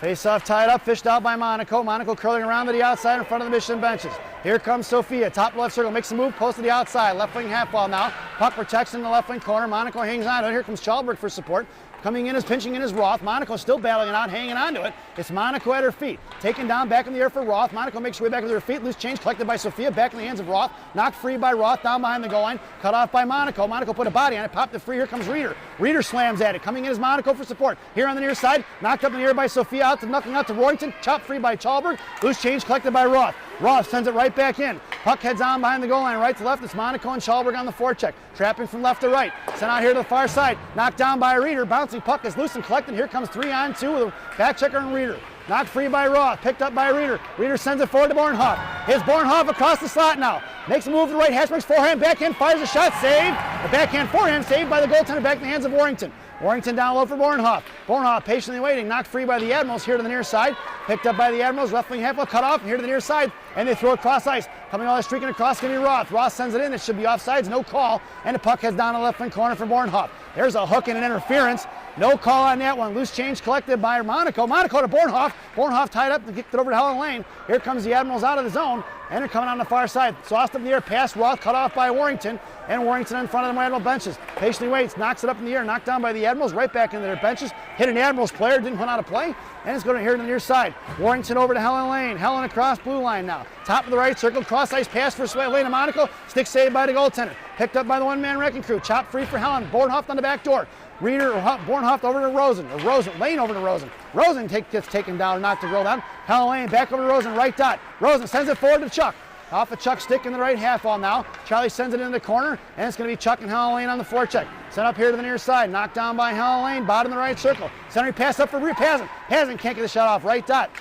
Face-off tied up, fished out by Monaco. Monaco curling around to the outside in front of the Mission benches. Here comes Sophia, top left circle, makes a move, post to the outside, left wing half ball now. Puck protection in the left wing corner. Monaco hangs on to it. Here comes Chalberg for support. Coming in is pinching in is Roth. Monaco still battling it out, hanging on to it. It's Monaco at her feet. Taken down back in the air for Roth. Monaco makes her way back with her feet. Loose change collected by Sophia. Back in the hands of Roth. Knocked free by Roth down behind the goal line. Cut off by Monaco. Monaco put a body on it. Popped it free. Here comes Reeder. Reeder slams at it. Coming in is Monaco for support. Here on the near side. Knocked up in the air by Sophia. Knocking out to Warrington. Chopped free by Chalberg. Loose change collected by Roth. Roth sends it right back in. Puck heads on behind the goal line, right to left. It's Monaco and Chalberg on the forecheck. Trapping from left to right. Sent out here to the far side. Knocked down by Reeder. Bouncing puck is loose and collected. Here comes 3-on-2 with a back checker and Reeder. Knocked free by Roth. Picked up by Reeder. Reeder sends it forward to Bornhoff. Here's Bornhoff across the slot now. Makes a move to the right. Hatchmark's forehand, backhand, fires a shot. Saved. The backhand forehand saved by the goaltender back in the hands of Warrington. Warrington down low for Bornhoff. Bornhoff patiently waiting. Knocked free by the Admirals here to the near side. Picked up by the Admirals. Left wing half ball cut off here to the near side. And they throw it cross ice. Coming all the streaking across going to be Roth. Roth sends it in. It should be offsides. No call. And the puck heads down to the left wing corner for Bornhoff. There's a hook and an interference. No call on that one. Loose change collected by Monaco. Monaco to Bornhoff. Bornhoff tied up and kicked it over to Helen Lane. Here comes the Admirals out of the zone. And they're coming on the far side. Sauced up in the air, past Roth, cut off by Warrington. And Warrington in front of the Admiral benches. Patiently waits, knocks it up in the air, knocked down by the Admirals, right back into their benches. Hit an Admirals player, didn't put out a play. And it's going to here to the near side. Warrington over to Helen Lane. Helen across blue line now. Top of the right circle, cross ice pass for Lane to Monaco. Stick saved by the goaltender. Picked up by the one-man wrecking crew. Chopped free for Helen. Bornhoff on the back door. Reeder, Bornhoft over to Rosen. Lane over to Rosen. Rosen gets taken down, knocked to roll down. Helen Lane back over to Rosen, right dot. Rosen sends it forward to Chuck. Off a Chuck stick in the right half wall now. Charlie sends it into the corner, and it's going to be Chuck and Helen Lane on the forecheck. Sent up here to the near side. Knocked down by Helen Lane, bottom of the right circle. Centering pass up for Pazin. Pazin can't get the shot off, right dot.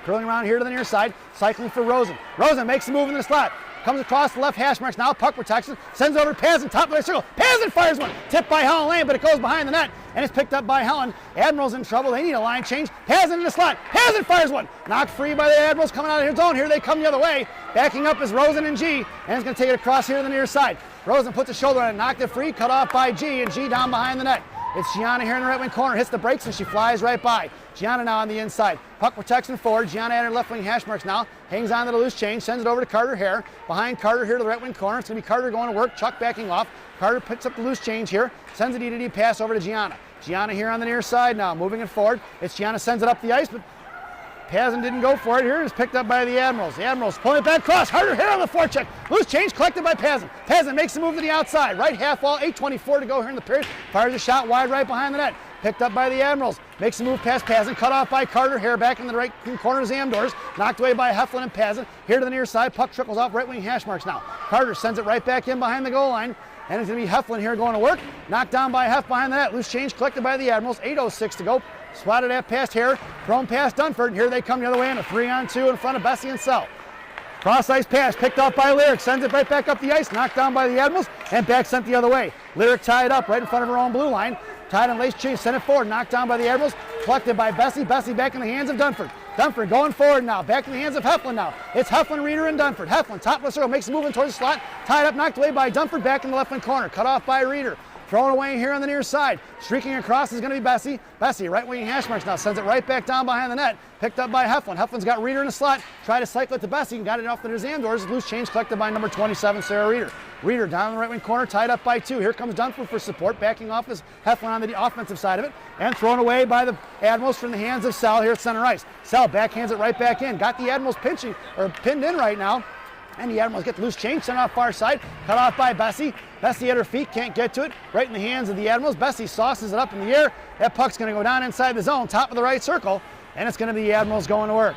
Curling around here to the near side, cycling for Rosen. Rosen makes a move in the slot. Comes across the left hash marks now, puck protection, sends it over to Pazin, top of the right circle. Pazin fires one, tipped by Helen Lane, but it goes behind the net, and it's picked up by Helen. Admirals in trouble, they need a line change. Pazin in the slot, Pazin fires one. Knocked free by the Admirals coming out of his zone. Here they come the other way. Backing up is Rosen and G, and it's going to take it across here to the near side. Rosen puts a shoulder on it, knocked it free, cut off by G, and G down behind the net. It's Gianna here in the right wing corner, hits the brakes, and she flies right by. Gianna now on the inside. Puck protection forward. Gianna at her left wing hash marks now. Hangs on to the loose change, sends it over to Carter Hare. Behind Carter here to the right wing corner. It's going to be Carter going to work, Chuck backing off. Carter picks up the loose change here, sends a D-to-D pass over to Gianna. Gianna here on the near side now, moving it forward. It's Gianna sends it up the ice, but Pazin didn't go for it. Here it's picked up by the Admirals. The Admirals pulling it back across. Carter Hare on the forecheck. Loose change collected by Pazin. Pazin makes a move to the outside. Right half wall, 8:24 to go here in the period. Fires a shot wide right behind the net. Picked up by the Admirals. Makes a move past Pazin. Cut off by Carter Hare back in the right corner of Zamdors. Knocked away by Heflin and Pazin. Here to the near side. Puck trickles off right wing hash marks now. Carter sends it right back in behind the goal line. And it's going to be Heflin here going to work. Knocked down by Hef behind the net. Loose change collected by the Admirals. 8:06 to go. Swatted at past Hare. Thrown past Dunford. Here they come the other way in a 3-on-2 in front of Bessie and Sell. Cross ice pass picked off by Lyric. Sends it right back up the ice. Knocked down by the Admirals. And back sent the other way. Lyric tied up right in front of her own blue line. Tied and lace change. Sent it forward. Knocked down by the Admirals. Collected by Bessie. Bessie back in the hands of Dunford. Dunford going forward now. Back in the hands of Heflin now. It's Heflin, Reeder, and Dunford. Heflin, top of the circle, makes a move in towards the slot. Tied up, knocked away by Dunford. Back in the left wing corner. Cut off by Reeder. Thrown away here on the near side. Streaking across is going to be Bessie. Bessie, right wing hash marks now. Sends it right back down behind the net. Picked up by Heflin. Heflin's got Reeder in the slot. Tried to cycle it to Bessie and got it off the Zamdors. Loose change collected by number 27, Sarah Reeder. Reeder down in the right wing corner, tied up by 2. Here comes Dunford for support. Backing off is Heflin on the offensive side of it. And thrown away by the Admirals from the hands of Sell here at center ice. Sell backhands it right back in. Got the Admirals pinned in right now. And the Admirals get the loose change, sent off far side, cut off by Bessie. Bessie at her feet, can't get to it. Right in the hands of the Admirals. Bessie sauces it up in the air. That puck's going to go down inside the zone, top of the right circle, and it's going to be the Admirals going to work.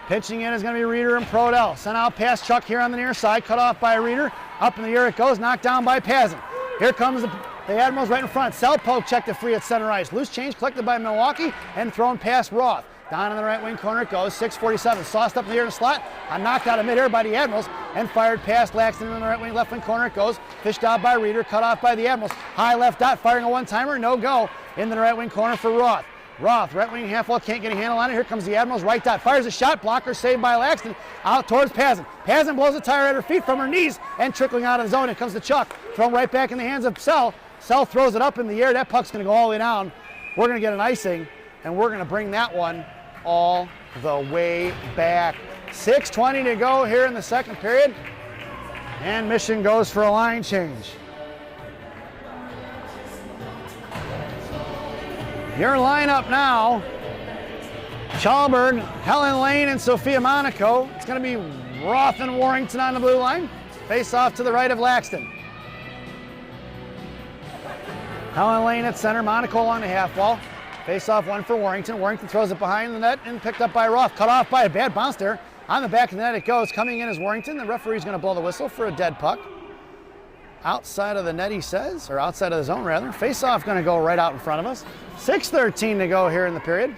Pitching in is going to be Reeder and Prodell. Sent out past Chuck here on the near side, cut off by Reeder. Up in the air it goes, knocked down by Pazin. Here comes the Admirals right in front. Sell poke checked it free at center ice. Loose change collected by Milwaukee and thrown past Roth. Down in the right wing corner it goes, 6:47. Sauced up in the air in the slot. A knocked out of midair by the Admirals and fired past Laxton in the right wing, left wing corner it goes. Fished out by Reeder, cut off by the Admirals. High left dot, firing a one-timer, no go. In the right wing corner for Roth. Roth, right wing half wall, can't get a handle on it. Here comes the Admirals, right dot. Fires a shot, blocker saved by Laxton. Out towards Pazin. Pazin blows a tire at her feet from her knees and trickling out of the zone. It comes to Chuck. Thrown right back in the hands of Sell. Sell throws it up in the air. That puck's going to go all the way down. We're going to get an icing, and we're going to bring that one all the way back. 6:20 to go here in the second period. And Mission goes for a line change. Your lineup now, Chalberg, Helen Lane, and Sophia Monaco. It's going to be Roth and Warrington on the blue line. Face off to the right of Laxton. Helen Lane at center, Monaco along the half wall. Face off one for Warrington. Warrington throws it behind the net and picked up by Roth. Cut off by a bad bounce there. On the back of the net it goes. Coming in is Warrington. The referee's going to blow the whistle for a dead puck. Outside of the net, he says, or outside of the zone rather. Face off going to go right out in front of us. 6:13 to go here in the period.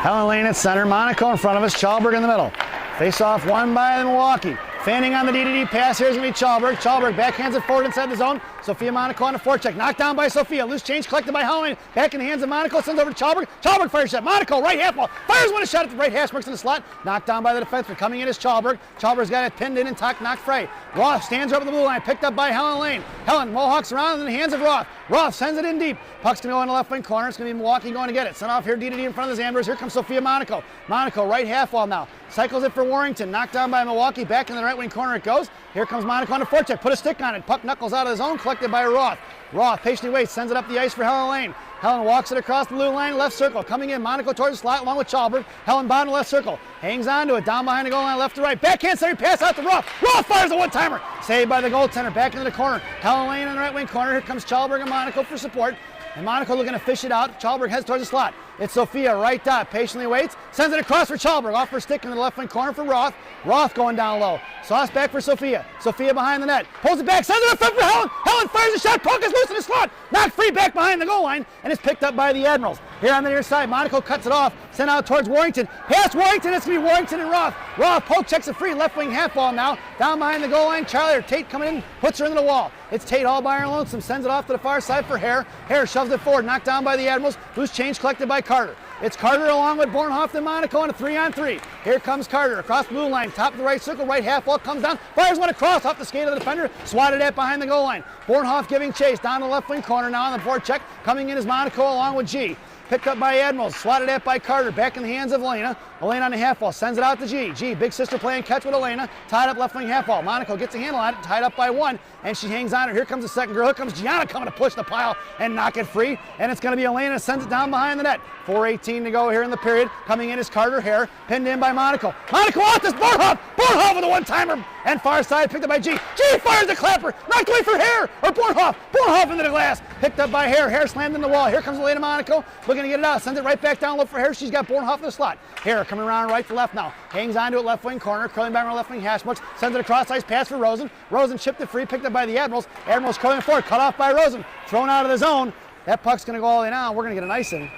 Helen Lane at center. Monaco in front of us. Chalberg in the middle. Face off won by Milwaukee. Fanning on the D-to-D pass. Here's going to be Chalberg. Chalberg backhands it forward inside the zone. Sophia Monaco on the forecheck. Knocked down by Sophia. Loose change collected by Helen. Back in the hands of Monaco. Sends over to Chalberg. Chalberg fires shot. Monaco right half wall. Fires one shot at the right hash marks in the slot. Knocked down by the defenseman. Coming in is Chalberg. Chalberg's got it pinned in and knocked free. Roth stands over the blue line. Picked up by Helen Lane. Helen mohawks around in the hands of Roth. Roth sends it in deep. Puck's going to go in the left wing corner. It's going to be Milwaukee going to get it. Sent off here D-to-D in front of the Zamdors. Here comes Sophia Monaco. Monaco right half wall now. Cycles it for Warrington. Knocked down by Milwaukee. Back in the right wing corner it goes. Here comes Monaco on the forecheck. Put a stick on it. Puck knuckles out of the zone. Collected by Roth. Roth patiently waits. Sends it up the ice for Helen Lane. Helen walks it across the blue line, left circle. Coming in, Monaco towards the slot along with Chalberg. Helen bottom left circle. Hangs on to it, down behind the goal line, left to right. Backhand center pass out to Roth. Roth fires a one-timer. Saved by the goaltender, back into the corner. Helen Lane in the right wing corner. Here comes Chalberg and Monaco for support. And Monaco looking to fish it out. Chalberg heads towards the slot. It's Sophia, right dot, patiently waits. Sends it across for Chalberg. Off her stick in the left wing corner for Roth. Roth going down low. Sauce back for Sophia. Sophia behind the net. Pulls it back, sends it up front for Helen. Helen fires a shot. Puck is loose in the slot. Knocked free back behind the goal line. And it's picked up by the Admirals. Here on the near side, Monaco cuts it off. Sent out towards Warrington. Past Warrington, it's going to be Warrington and Roth. Roth poke checks it free. Left wing half ball now. Down behind the goal line. Charlie or Tate coming in. Puts her into the wall. It's Tate all by her lonesome. Sends it off to the far side for Hare. Hare shoves it forward. Knocked down by the Admirals. Loose change collected by Carter. It's Carter along with Bornhoff and Monaco on a 3-on-3. Here comes Carter across the blue line, top of the right circle, right half wall comes down, fires one across off the skate of the defender, swatted at behind the goal line. Bornhoff giving chase down the left wing corner now on the forecheck. Coming in is Monaco along with G. Picked up by Admirals, swatted at by Carter, back in the hands of Elena. Elena on the half wall, sends it out to G. G, big sister playing catch with Elena, tied up left wing half wall. Monaco gets a handle on it, tied up by one, and she hangs on her. Here comes the second girl. Here comes Gianna coming to push the pile and knock it free. And it's going to be Elena, sends it down behind the net. 4:18 to go here in the period. Coming in is Carter Hare, pinned in by Monaco. Monaco off this Bornhoff. Bornhoff with a one-timer, and far side picked up by G. G fires the clapper, knocked away for Hare, or Bornhoff. Bornhoff into the glass, picked up by Hare. Hare slammed in the wall. Here comes Elena Monaco, looking to get it out. Sends it right back down low for Hare. She's got Bornhoff in the slot. Hare coming around right to left now. Hangs onto it left wing corner, curling back around left wing hash marks. Sends it across ice pass for Rosen. Rosen chipped it free, picked up by the Admirals. Admirals curling forward, cut off by Rosen. Thrown out of the zone. That puck's going to go all the way down. We're going to get an icing.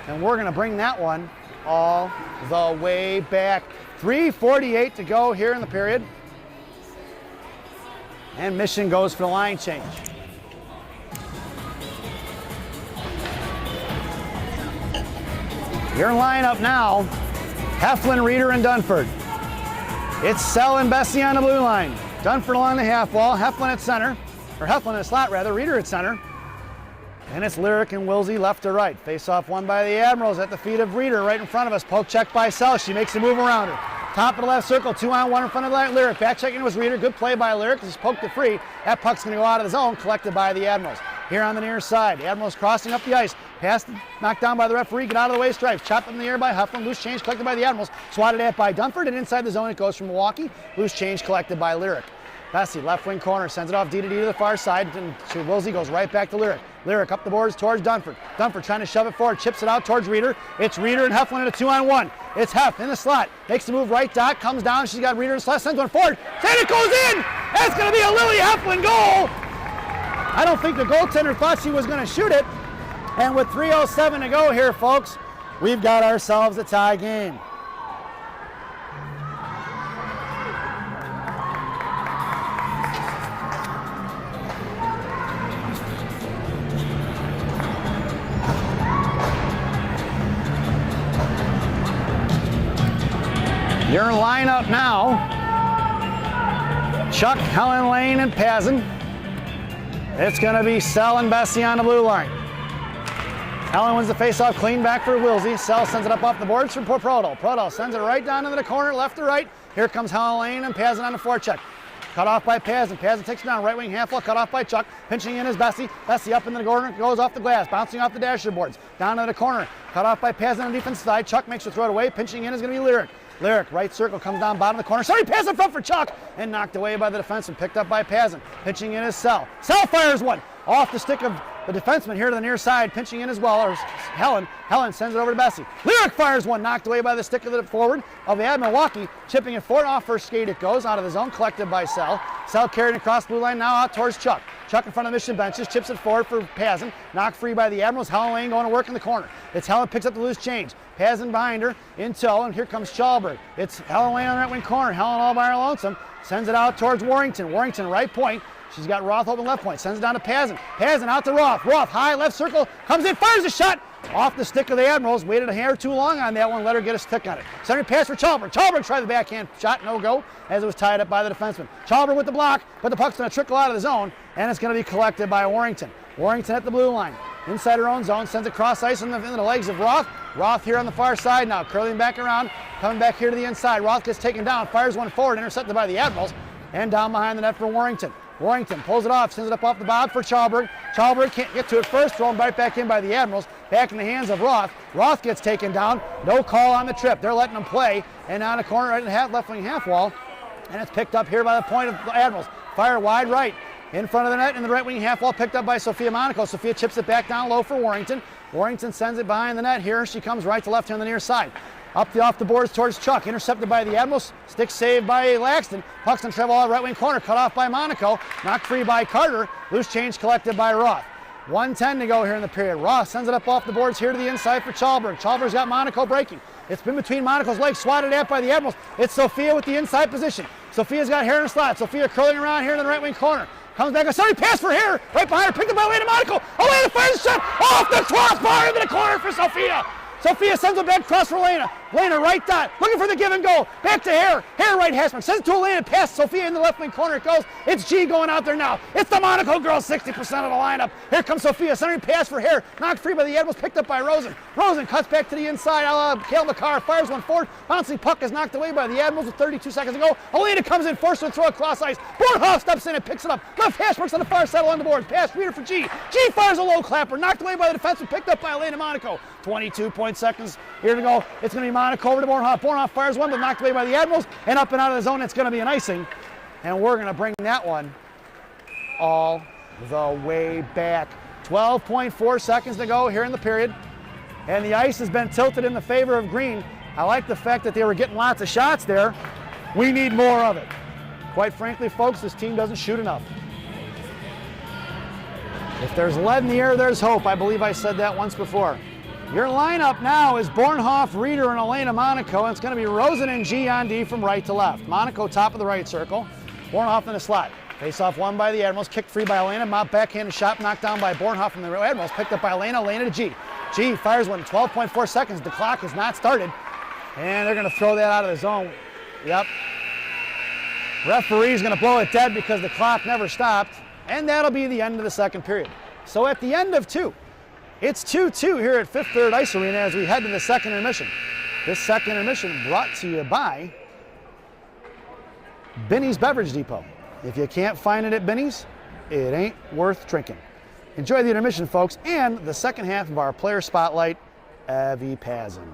And we're going to bring that one all the way back. 3:48 to go here in the period. And Mission goes for the line change. Your lineup now, Heflin, Reeder, and Dunford. It's Sell and Bessie on the blue line. Dunford along the half wall, Heflin at center, or Heflin at slot rather, Reeder at center. And it's Lyric and Wilsey left to right. Face off won by the Admirals at the feet of Reeder right in front of us. Poke check by Sell. She makes a move around her. Top of the left circle, 2-on-1 in front of Lyric. Back checking was Reeder. Good play by Lyric. He's poked it free. That puck's going to go out of the zone, collected by the Admirals. Here on the near side, the Admirals crossing up the ice. Passed, knocked down by the referee. Get out of the way, stripes. Chopped up in the air by Heflin. Loose change collected by the Admirals. Swatted at by Dunford, and inside the zone it goes from Milwaukee. Loose change collected by Lyric. Bessie, left wing corner, sends it off D to the far side, and Wilsey goes right back to Lyric. Lyric up the boards towards Dunford. Dunford trying to shove it forward, chips it out towards Reeder. It's Reeder and Heflin in a 2-on-1. It's Hef in the slot, makes the move right dot, comes down, she's got Reeder in the slot, sends one forward, and it goes in! That's going to be a Lily Heflin goal! I don't think the goaltender thought she was going to shoot it, and with 3:07 to go here, folks, we've got ourselves a tie game. Your lineup now, Chuck, Helen Lane, and Pazin. It's going to be Sell and Bessie on the blue line. Helen wins the faceoff, clean back for Wilsey. Sell sends it up off the boards for Prodal. Prodal sends it right down into the corner, left to right. Here comes Helen Lane and Pazin on the forecheck. Cut off by Pazin. Pazin takes it down, right wing half wall, cut off by Chuck. Pinching in is Bessie. Bessie up in the corner, goes off the glass, bouncing off the dasher boards. Down to the corner, cut off by Pazin on the defense side. Chuck makes her throw it away. Pinching in is going to be Lyric. Lyric, right circle, comes down bottom of the corner. Sorry, pass in front for Chuck, and knocked away by the defenseman. Picked up by Pazin. Pitching in is Sell. Sell fires one off the stick of the defenseman here to the near side. Pinching in as well, or Helen. Helen sends it over to Bessie. Lyric fires one, knocked away by the stick of the forward of the Milwaukee. Chipping it forward off her skate. It goes out of the zone, collected by Sell. Sell carried across the blue line, now out towards Chuck. Chuck in front of the Mission benches, chips it forward for Pazin. Knocked free by the Admirals. Helen Lane going to work in the corner. It's Helen, picks up the loose change. Pazin behind her, in tow, and here comes Chalberg. It's Helen Lane on the right wing corner. Helen all by her lonesome. Sends it out towards Warrington. Warrington right point. She's got Roth open left point. Sends it down to Pazin. Pazin out to Roth. Roth high left circle. Comes in, fires a shot. Off the stick of the Admirals. Waited a hair too long on that one. Let her get a stick on it. Center pass for Chalberg. Chalberg tried the backhand shot. No go as it was tied up by the defenseman. Chalberg with the block, but the puck's going to trickle out of the zone, and it's going to be collected by Warrington. Warrington at the blue line. Inside her own zone. Sends it cross ice into the legs of Roth. Roth here on the far side now. Curling back around. Coming back here to the inside. Roth gets taken down. Fires one forward. Intercepted by the Admirals. And down behind the net for Warrington. Warrington pulls it off, sends it up off the bob for Chalberg. Chalberg can't get to it first, thrown right back in by the Admirals. Back in the hands of Roth. Roth gets taken down. No call on the trip. They're letting him play. And on the corner, right in the left wing half wall. And it's picked up here by the point of the Admirals. Fire wide right. In front of the net in the right wing half wall, picked up by Sophia Monaco. Sophia chips it back down low for Warrington. Warrington sends it behind the net here. She comes right to left here on the near side. Off the boards towards Chuck. Intercepted by the Admirals. Stick saved by Laxton. Puck's in travel out right wing corner. Cut off by Monaco. Knocked free by Carter. Loose change collected by Roth. 1:10 to go here in the period. Roth sends it up off the boards here to the inside for Chalberg. Chalberg's got Monaco breaking. It's been between Monaco's legs, swatted at by the Admirals. It's Sophia with the inside position. Sophia's got hair in a slot. Sophia curling around here in the right wing corner. Comes back, a sorry pass for Hare, right behind her, picked up by Elena Monaco. Elena fires a shot off the crossbar into the corner for Sophia. Sophia sends it back across for Elena. Elena right dot, looking for the give and go. Back to Hare. Hare right hash mark. Sends it to Elena, past Sophia in the left wing corner it goes. It's G going out there now. It's the Monaco girls, 60% of the lineup. Here comes Sophia, centering pass for Hare. Knocked free by the Admirals, picked up by Rosen. Rosen cuts back to the inside. Kale McCarr fires one forward. Bouncing puck is knocked away by the Admirals with 32 seconds to go. Elena comes in, forced to throw across ice. Bornhoff steps in and picks it up. Left hash marks on the far side along the boards. Pass Reader for G. G fires a low clapper. Knocked away by the defenseman, picked up by Elena Monaco. 22 seconds here to go. It's going to be Monaco over to Bornhoff. Bornhoff fires one, but knocked away by the Admirals. And up and out of the zone, it's going to be an icing. And we're going to bring that one all the way back. 12.4 seconds to go here in the period. And the ice has been tilted in the favor of green. I like the fact that they were getting lots of shots there. We need more of it. Quite frankly, folks, this team doesn't shoot enough. If there's lead in the air, there's hope. I believe I said that once before. Your lineup now is Bornhoff, Reeder, and Elena Monaco, and it's going to be Rosen and G on D from right to left. Monaco top of the right circle. Bornhoff in the slot. Face-off won by the Admirals, kicked free by Elena. Mop backhanded shot knocked down by Bornhoff from the Admirals, picked up by Elena. Elena to G. G fires one, 12.4 seconds. The clock has not started, and they're going to throw that out of the zone. Yep. Referee's going to blow it dead because the clock never stopped, and that'll be the end of the second period. So at the end of two, it's 2-2 here at Fifth Third Ice Arena as we head to the second intermission. This second intermission brought to you by Binny's Beverage Depot. If you can't find it at Binny's, it ain't worth drinking. Enjoy the intermission, folks, and the second half of our player spotlight, Evie Pazin.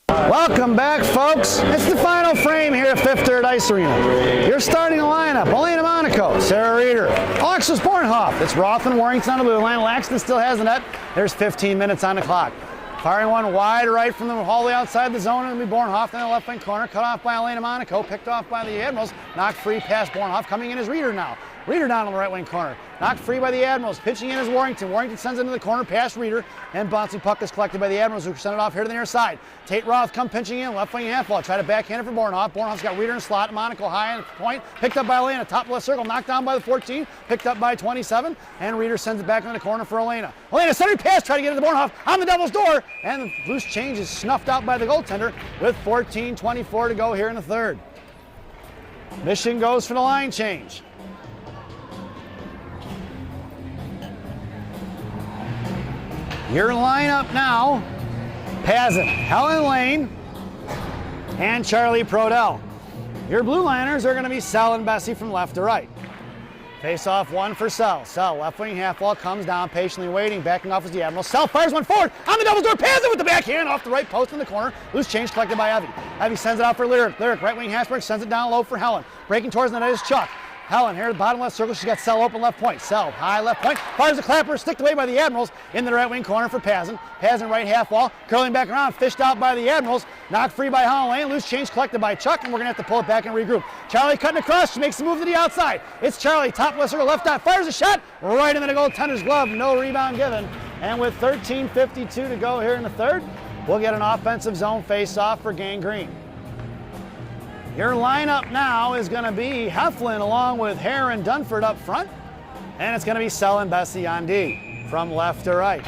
Welcome back, folks. It's the final frame here at Fifth Third Ice Arena. Your starting lineup: Elena Monaco, Sarah Reeder, Alexis Bornhoff. It's Roth and Warrington on the blue line. Laxton still has the net. There's 15 minutes on the clock. Firing one wide right from the hallway outside the zone. It'll be Bornhoff in the left wing corner. Cut off by Elena Monaco. Picked off by the Admirals. Knocked free past Bornhoff. Coming in is Reeder now. Reeder down on the right wing corner. Knocked free by the Admirals. Pitching in is Warrington. Warrington sends it into the corner past Reeder, and bouncing puck is collected by the Admirals, who send it off here to the near side. Tate Roth come pinching in, left wing half wall. Try to backhand it for Bornhoff. Bornhoff's got Reeder in slot. Monaco high on the point. Picked up by Elena. Top left circle. Knocked down by the 14. Picked up by 27. And Reeder sends it back into the corner for Elena. Elena centering pass. Try to get it to Bornhoff on the Devils' door. And the loose change is snuffed out by the goaltender with 14:24 to go here in the third. Mission goes for the line change. Your lineup now, Pazin, Helen Lane, and Charlie Prodell. Your blue liners are going to be Sell and Bessie from left to right. Face off one for Sell. Sell, left wing half wall, comes down, patiently waiting, backing off as the Admiral. Sell fires one forward on the Devil's door. Pazin with the backhand off the right post in the corner. Loose change collected by Evie. Evie sends it out for Lyric. Lyric, right wing Hasberg, sends it down low for Helen. Breaking towards the net is Chuck. Helen here at the bottom left circle. She's got Sell open left point. Sell high left point. Fires the clapper, sticked away by the Admirals in the right wing corner for Pazin. Pazin right half wall. Curling back around, fished out by the Admirals. Knocked free by Helen Lane. Loose change collected by Chuck, and we're going to have to pull it back and regroup. Charlie cutting across. She makes the move to the outside. It's Charlie. Top left circle, left dot. Fires a shot right into the goaltender's glove. No rebound given. And with 13:52 to go here in the third, we'll get an offensive zone face-off for Gang Green. Your lineup now is going to be Heflin along with Hare and Dunford up front. And it's going to be Sell and Bessie on D from left to right.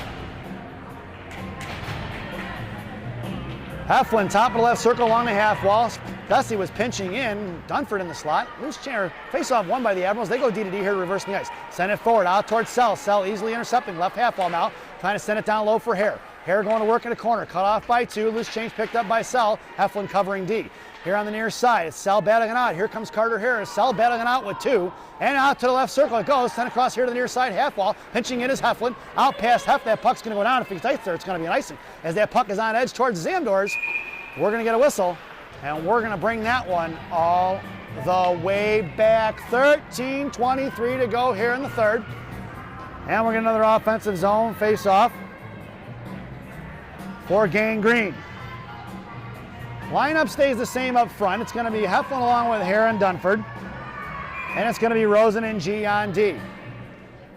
Heflin, top of the left circle along the half wall. Bessie was pinching in. Dunford in the slot. Loose chair. Face off won by the Admirals. They go D to D here to reverse the ice. Send it forward out towards Sell. Sell easily intercepting left half wall now. Trying to send it down low for Hare. Hare going to work in the corner. Cut off by two. Loose change picked up by Sell. Heflin covering D. Here on the near side, it's Sell battling it out. Here comes Carter Harris. Sell battling it out with two. And out to the left circle it goes. Sent across here to the near side half wall. Pinching in is Heflin. Out past Hef. That puck's going to go down. If he gets ice there, it's going to be an icing. As that puck is on edge towards the Zamdors, we're going to get a whistle. And we're going to bring that one all the way back. 13:23 to go here in the third. And we're getting another offensive zone face-off for Gang Green. Lineup stays the same up front. It's going to be Heflin along with Hare and Dunford. And it's going to be Rosen and G on D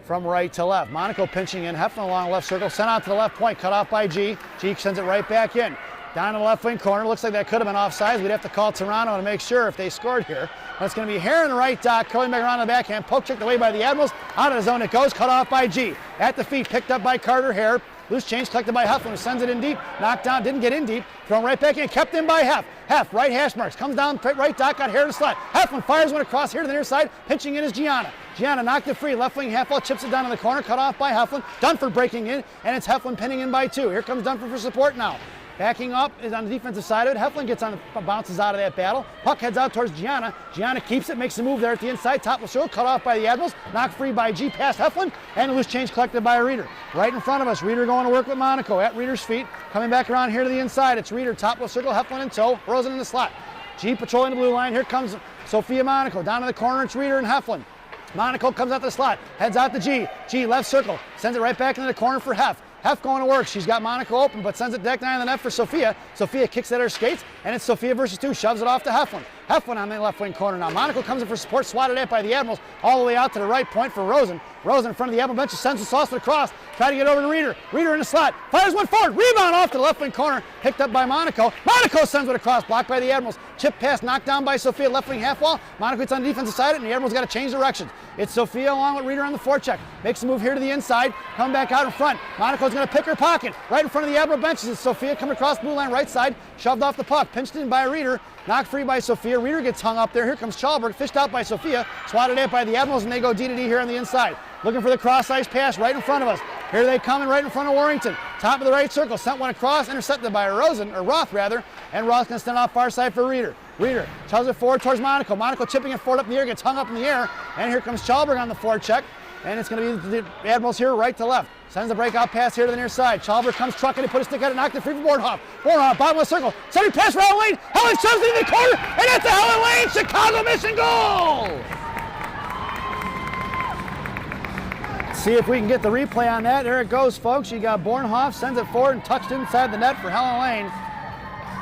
from right to left. Monaco pinching in. Heflin along left circle. Sent out to the left point. Cut off by G. G sends it right back in. Down to the left wing corner. Looks like that could have been offsides. We'd have to call Toronto to make sure if they scored here. But it's going to be Hare in the right dot. Curling back around the backhand. Poke checked away by the Admirals. Out of the zone it goes. Cut off by G. At the feet. Picked up by Carter Hare. Loose change collected by Heflin, who sends it in deep. Knocked down, didn't get in deep. Thrown right back in, kept in by Hef. Hef, right hash marks, comes down right dot, got Hare to slot. Heflin fires one across here to the near side. Pinching in is Gianna. Gianna knocked it free. Left wing half wall, chips it down in the corner, cut off by Heflin. Dunford breaking in, and it's Heflin pinning in by two. Here comes Dunford for support now. Backing up is on the defensive side of it. Heflin gets on the bounces out of that battle. Puck heads out towards Gianna. Gianna keeps it, makes the move there at the inside. Top of the circle, cut off by the Admirals. Knocked free by G past Heflin. And a loose change collected by Reeder. Right in front of us, Reeder going to work with Monaco at Reeder's feet. Coming back around here to the inside. It's Reeder, top of the circle, Heflin in tow. Rosen in the slot. G patrolling the blue line. Here comes Sophia Monaco. Down to the corner, it's Reeder and Heflin. Monaco comes out the slot. Heads out to G. G left circle. Sends it right back into the corner for Hef. Hef going to work. She's got Monaco open, but sends it deck down in the net for Sophia. Sophia kicks at her skates, and it's Sophia versus two. Shoves it off to Heflin. Heflin on the left wing corner now. Monaco comes in for support, swatted at by the Admirals, all the way out to the right point for Rosen. Rosen in front of the Admiral bench, sends the saucer across, try to get over to Reeder. Reeder in the slot, fires one forward, rebound off to the left wing corner, picked up by Monaco. Monaco sends it across, blocked by the Admirals. Chip pass, knocked down by Sophia, left wing half wall. Monaco gets on the defensive side, and the Admirals got to change directions. It's Sophia along with Reeder on the forecheck. Makes a move here to the inside, come back out in front. Monaco's going to pick her pocket. Right in front of the Admiral benches, it's Sophia coming across blue line right side, shoved off the puck, pinched in by Reeder, knocked free by Sophia. Reeder gets hung up there. Here comes Chalberg, fished out by Sophia, swatted at by the Admirals, and they go D to D here on the inside. Looking for the cross ice pass right in front of us. Here they come, right in front of Warrington. Top of the right circle, sent one across, intercepted by Roth rather, and Roth going to send off far side for Reeder. Reeder tells it forward towards Monaco. Monaco chipping it forward up in the air, gets hung up in the air, and here comes Chalberg on the forecheck, and it's going to be the Admirals here right to left. Sends the breakout pass here to the near side. Chalberg comes trucking and put a stick at it, knocked it free for Bornhoff. Bornhoff, bottom of the circle. Sending pass for Helen Lane. Helen shoves it in the corner, and that's a Helen Lane Chicago mission goal! See if we can get the replay on that. There it goes, folks. You got Bornhoff, sends it forward and touched inside the net for Helen Lane.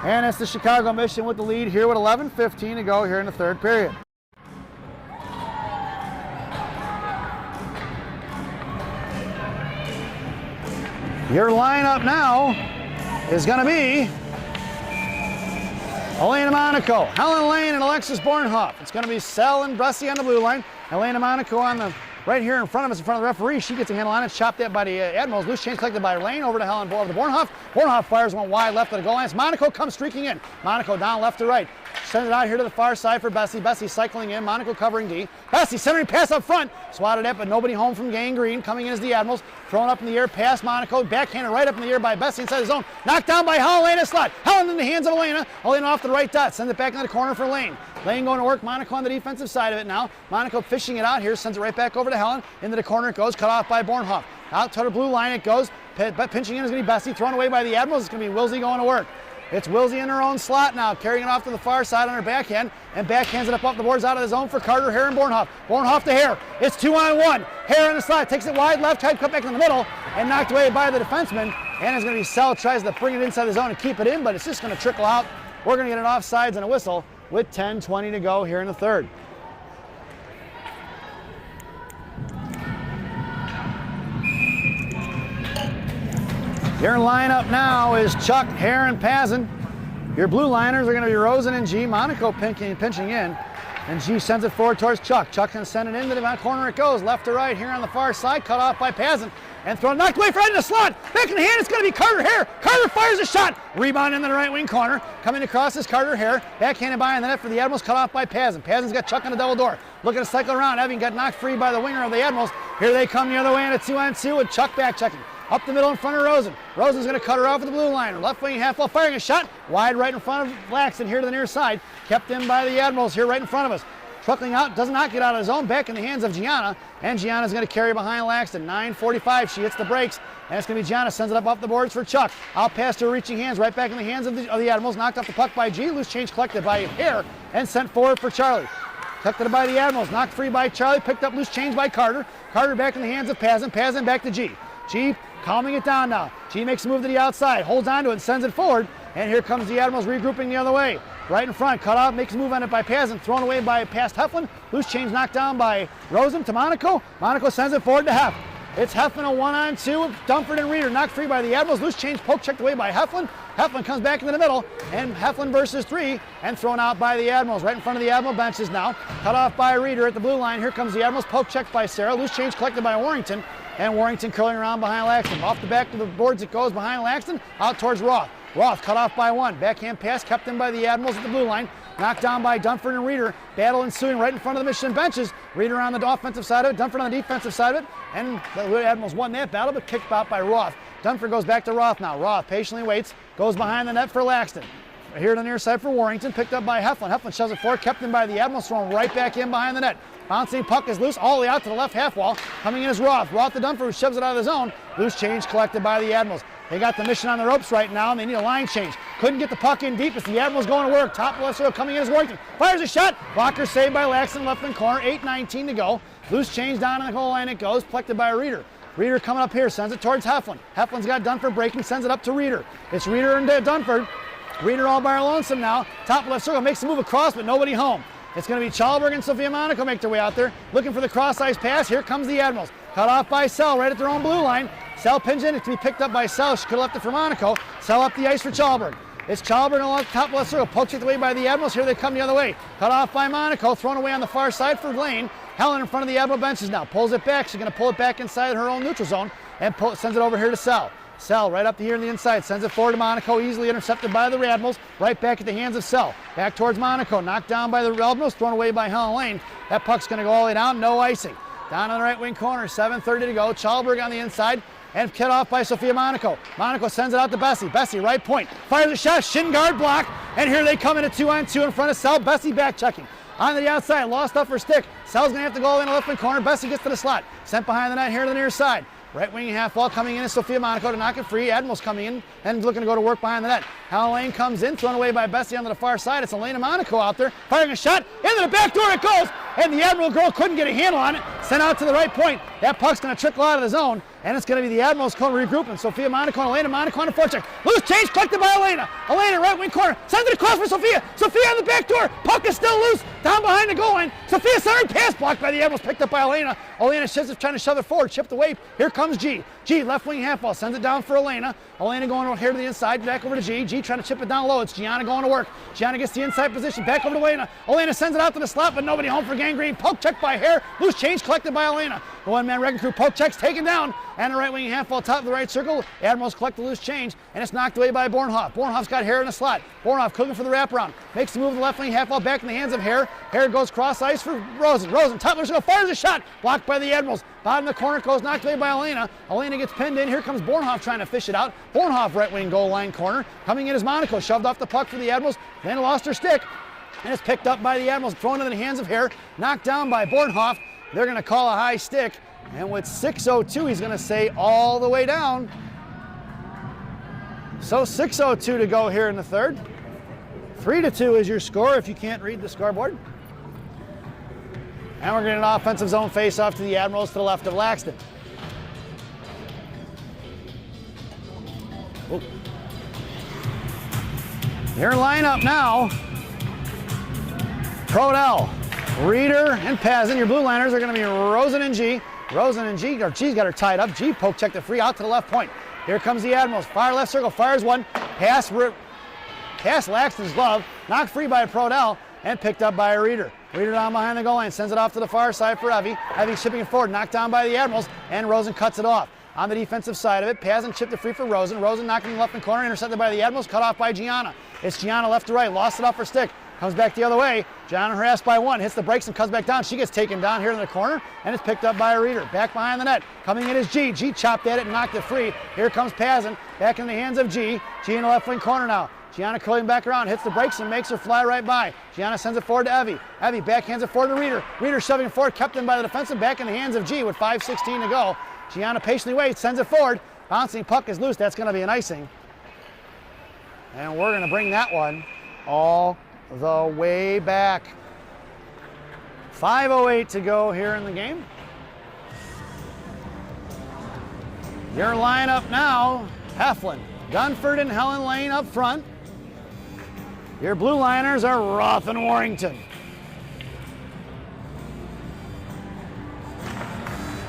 And it's the Chicago Mission with the lead here with 11:15 to go here in the third period. Your lineup now is going to be Elena Monaco, Helen Lane, and Alexis Bornhoff. It's going to be Sel and Bessie on the blue line. Elena Monaco on the right here in front of us, in front of the referee. She gets a handle on it, chopped that by the Admirals. Loose change collected by Lane over to Helen, over to Bornhoff. Bornhoff fires one wide left of the goal line. Monaco comes streaking in. Monaco down left to right. Sends it out here to the far side for Bessie. Bessie cycling in. Monaco covering D. Bessie centering pass up front. Swatted at, but nobody home from Gang Green. Coming in as the Admirals. Thrown up in the air past Monaco. Backhanded right up in the air by Bessie inside the zone. Knocked down by Helen Lane in slot. Helen in the hands of Elena. Elena off the right dot. Sends it back into the corner for Lane. Lane going to work. Monaco on the defensive side of it now. Monaco fishing it out here. Sends it right back over to Helen. Into the corner it goes. Cut off by Bornhoff. Out to the blue line it goes. Pinching in is going to be Bessie. Thrown away by the Admirals. It's going to be Wilsey going to work. It's Wilsey in her own slot now, carrying it off to the far side on her backhand, and backhands it up the boards out of the zone for Carter, Hare, and Bornhoff. Bornhoff to Hare. It's 2-on-1. Hare in the slot, takes it wide left, tried to cut back in the middle, and knocked away by the defenseman. And it's going to be Sel, tries to bring it inside the zone and keep it in, but it's just going to trickle out. We're going to get an offsides and a whistle with 10:20 to go here in the third. Your lineup now is Chuck, Hare, and Pazin. Your blue liners are going to be Rosen and G. Monaco pinching in. And G sends it forward towards Chuck. Chuck can send it into the corner it goes. Left to right here on the far side. Cut off by Pazin. And thrown, knocked away right in the slot. Back in the hand, it's going to be Carter Hare. Carter fires a shot. Rebound into the right wing corner. Coming across is Carter Hare. Backhanded by in the net for the Admirals. Cut off by Pazin. Pazin's got Chuck on the double door. Looking to cycle around. Having got knocked free by the winger of the Admirals. Here they come the other way in a 2-on-2 with Chuck back checking. Up the middle in front of Rosen. Rosen's going to cut her off with the blue line. Left wing half wall, firing a shot. Wide right in front of Laxton here to the near side. Kept in by the Admirals here right in front of us. Truckling out, does not get out of his own. Back in the hands of Gianna. And Gianna's going to carry behind Laxton. 9:45, she hits the brakes. And it's going to be Gianna, sends it up off the boards for Chuck. Out past her reaching hands, right back in the hands of the Admirals. Knocked off the puck by G. Loose change collected by Hare and sent forward for Charlie. Tucked it by the Admirals. Knocked free by Charlie. Picked up loose change by Carter. Carter back in the hands of Pazin. Pazin back to G. G calming it down now. G makes a move to the outside, holds onto it and sends it forward. And here comes the Admirals regrouping the other way. Right in front, cut off, makes a move on it by Pazin, thrown away by past Heflin. Loose change knocked down by Rosen to Monaco. Monaco sends it forward to Hef. It's Heflin a 1-on-2. Dumford and Reeder knocked free by the Admirals. Loose change poke checked away by Heflin. Heflin comes back into the middle, and Heflin versus 3, and thrown out by the Admirals. Right in front of the Admiral benches now. Cut off by Reeder at the blue line. Here comes the Admirals. Poke checked by Sarah. Loose change collected by Warrington. And Warrington curling around behind Laxton. Off the back of the boards it goes behind Laxton. Out towards Roth. Roth cut off by 1. Backhand pass kept in by the Admirals at the blue line. Knocked down by Dunford and Reeder. Battle ensuing right in front of the Michigan benches. Reeder on the offensive side of it. Dunford on the defensive side of it. And the Admirals won that battle, but kicked out by Roth. Dunford goes back to Roth now. Roth patiently waits. Goes behind the net for Laxton. Here to the near side for Warrington. Picked up by Heflin. Heflin shoves it forward. Kept in by the Admirals. Thrown right back in behind the net. Bouncing puck is loose all the way out to the left half wall. Coming in is Roth. Roth to Dunford, who shoves it out of the zone. Loose change collected by the Admirals. They got the mission on the ropes right now, and they need a line change. Couldn't get the puck in deep. It's the Admirals going to work. Top left circle coming in is Warrington. Fires a shot. Blocker saved by Laxton, left in corner. 8:19 to go. Loose change down in the goal line it goes. Collected by Reeder. Reeder coming up here, sends it towards Heflin. Heflin's got Dunford breaking, sends it up to Reeder. It's Reeder and Dunford. Reeder all by her lonesome now. Top left circle, makes the move across, but nobody home. It's going to be Chalberg and Sophia Monaco make their way out there, looking for the cross-ice pass. Here comes the Admirals. Cut off by Sel right at their own blue line. Sel pins in. It's to be picked up by Sel. She could have left it for Monaco. Sel up the ice for Chalberg. It's Chalberg on the top left circle. Poked it away by the Admirals. Here they come the other way. Cut off by Monaco. Thrown away on the far side for Lane. Helen in front of the Admiral benches now. Pulls it back. She's going to pull it back inside her own neutral zone and sends it over here to Sel. Sel right up here on the inside, sends it forward to Monaco, easily intercepted by the Admirals, right back at the hands of Sel. Back towards Monaco, knocked down by the Admirals, thrown away by Helen Lane. That puck's going to go all the way down, no icing. Down on the right wing corner, 7:30 to go. Chalberg on the inside, and cut off by Sophia Monaco. Monaco sends it out to Bessie. Bessie, right point, fires a shot, shin guard block, and here they come in a 2-on-2 in front of Sel. Bessie back checking. On the outside, lost off her stick. Sel's going to have to go in the left wing corner. Bessie gets to the slot. Sent behind the net here to the near side. Right wing half wall coming in is Sophia Monaco to knock it free. Admirals coming in and looking to go to work behind the net. Helen Lane comes in, thrown away by Bessie onto the far side. It's Elena Monaco out there, firing a shot. Into the back door it goes, and the Admiral girl couldn't get a handle on it. Sent out to the right point. That puck's going to trickle out of the zone. and it's going to be the Admirals regrouping. Sophia, Monaco, and Elena. Monaco on the forecheck. Loose change collected by Elena. Elena, right wing corner. Sends it across for Sophia. Sophia on the back door. Puck is still loose. Down behind the goal line. Sophia centered pass blocked by the Admirals. Picked up by Elena. Elena shifts, trying to shove it forward. Chipped away. Here comes G. G, left wing half ball. Sends it down for Elena. Elena going over here to the inside. Back over to G. G trying to chip it down low. It's Gianna going to work. Gianna gets the inside position. Back over to Elena. Elena sends it out to the slot, but nobody home for Gangrene. Poke check by Hare. Loose change collected by Elena. The one-man wrecking crew poke checks taken down. And the right wing half ball top of the right circle. Admirals collect the loose change, and it's knocked away by Bornhoff. Bornhoff's got Hare in the slot. Bornhoff cooking for the wraparound. Makes the move to the left wing half ball back in the hands of Hare. Hare goes cross ice for Rosen. Rosen, top of the circle, fires a shot. Blocked by the Admirals. Bottom of the corner goes knocked away by Elena. Elena gets pinned in. Here comes Bornhoff trying to fish it out. Bornhoff right wing goal line corner. Coming in is Monaco. Shoved off the puck for the Admirals. Then lost her stick. And it's picked up by the Admirals. Thrown into the hands of Hare. Knocked down by Bornhoff. They're going to call a high stick. And with 6:02, he's going to say all the way down. So 6:02 to go here in the third. 3-2 is your score if you can't read the scoreboard. And we're getting an offensive zone face-off to the Admirals to the left of Laxton. Oh. Your lineup now. Prodell, Reeder, and Pazin. Your blue liners are going to be Rosen and G. Rosen and G, or G's got her tied up. G poke checked it free out to the left point. Here comes the Admirals. Fire left circle, fires one. Pass Laxton's glove. Knocked free by Prodell and picked up by a Reeder. Reeder down behind the goal line, sends it off to the far side for Evie. Evie shipping it forward, knocked down by the Admirals, and Rosen cuts it off. On the defensive side of it, Pazin chipped it free for Rosen. Rosen knocking the left in corner, intercepted by the Admirals, cut off by Gianna. It's Gianna left to right, lost it off her stick. Comes back the other way. Gianna harassed by one, hits the brakes and comes back down. She gets taken down here in the corner, and it's picked up by a Reeder. Back behind the net. Coming in is G. G chopped at it and knocked it free. Here comes Pazin, back in the hands of G. G in the left wing corner now. Gianna curling back around, hits the brakes and makes her fly right by. Gianna sends it forward to Evie. Evie backhands it forward to Reeder. Reeder shoving it forward, kept in by the defensive, back in the hands of G with 5:16 to go. Gianna patiently waits, sends it forward. Bouncing puck is loose. That's going to be an icing. And we're going to bring that one all the way back. 5:08 to go here in the game. Your lineup now, Heflin, Dunford, and Helen Lane up front. Your blue liners are Roth and Warrington.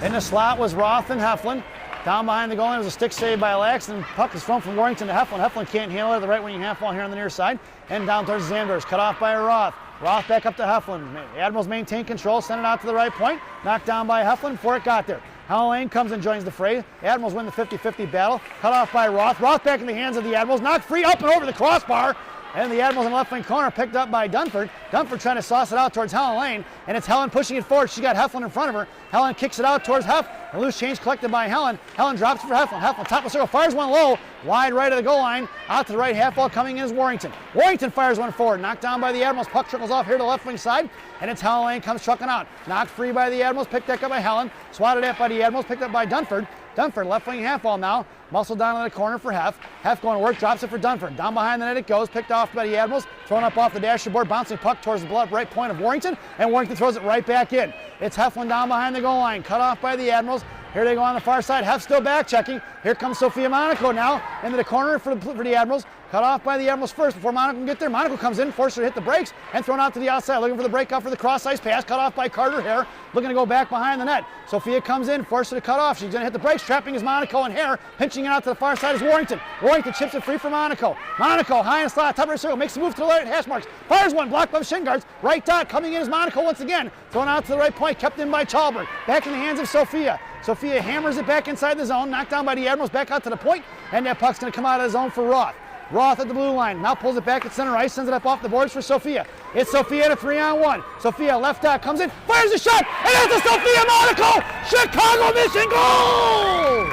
In the slot was Roth and Heflin. Down behind the goal line was a stick save by Laxton. Puck is thrown from Warrington to Heflin. Heflin can't handle it. The right wing half ball here on the near side. And down towards Zanders. Cut off by Roth. Roth back up to Heflin. The Admirals maintain control. Send it out to the right point. Knocked down by Heflin before it got there. Helen Lane comes and joins the fray. The Admirals win the 50-50 battle. Cut off by Roth. Roth back in the hands of the Admirals. Knocked free up and over the crossbar. And the Admirals in the left wing corner picked up by Dunford. Dunford trying to sauce it out towards Helen Lane. And it's Helen pushing it forward. She's got Heflin in front of her. Helen kicks it out towards Hef. A loose change collected by Helen. Helen drops it for Heflin. Heflin top of the circle, fires one low. Wide right of the goal line. Out to the right half ball coming in is Warrington. Warrington fires one forward. Knocked down by the Admirals. Puck trickles off here to the left wing side. And it's Helen Lane comes trucking out. Knocked free by the Admirals. Picked back up by Helen. Swatted at by the Admirals. Picked up by Dunford. Dunford left wing half ball now. Muscle down in the corner for Hef. Hef going to work, drops it for Dunford. Down behind the net it goes, picked off by the Admirals. Thrown up off the dashboard, bouncing puck towards the right point of Warrington. And Warrington throws it right back in. It's Heflin down behind the goal line. Cut off by the Admirals. Here they go on the far side. Hef still back checking. Here comes Sophia Monaco now into the corner for the Admirals. Cut off by the Admirals first before Monaco can get there. Monaco comes in, forced her to hit the brakes, and thrown out to the outside, looking for the breakout for the cross-ice pass. Cut off by Carter Hare, looking to go back behind the net. Sophia comes in, forced her to cut off. She's going to hit the brakes, trapping is Monaco and Hare. Pinching it out to the far side is Warrington. Warrington chips it free for Monaco. Monaco, high in the slot, top of the circle, makes the move to the right hash marks. Fires one, blocked by shin guards. Right dot, coming in is Monaco once again. Thrown out to the right point, kept in by Chalberg. Back in the hands of Sophia. Sophia hammers it back inside the zone, knocked down by the Admirals, back out to the point, and that puck's going to come out of the zone for Roth. Roth at the blue line, now pulls it back at center ice, sends it up off the boards for Sophia. It's Sophia at a 3-on-1. Sophia left out, comes in, fires a shot, and that's a Sophia Monaco! Chicago mission goal!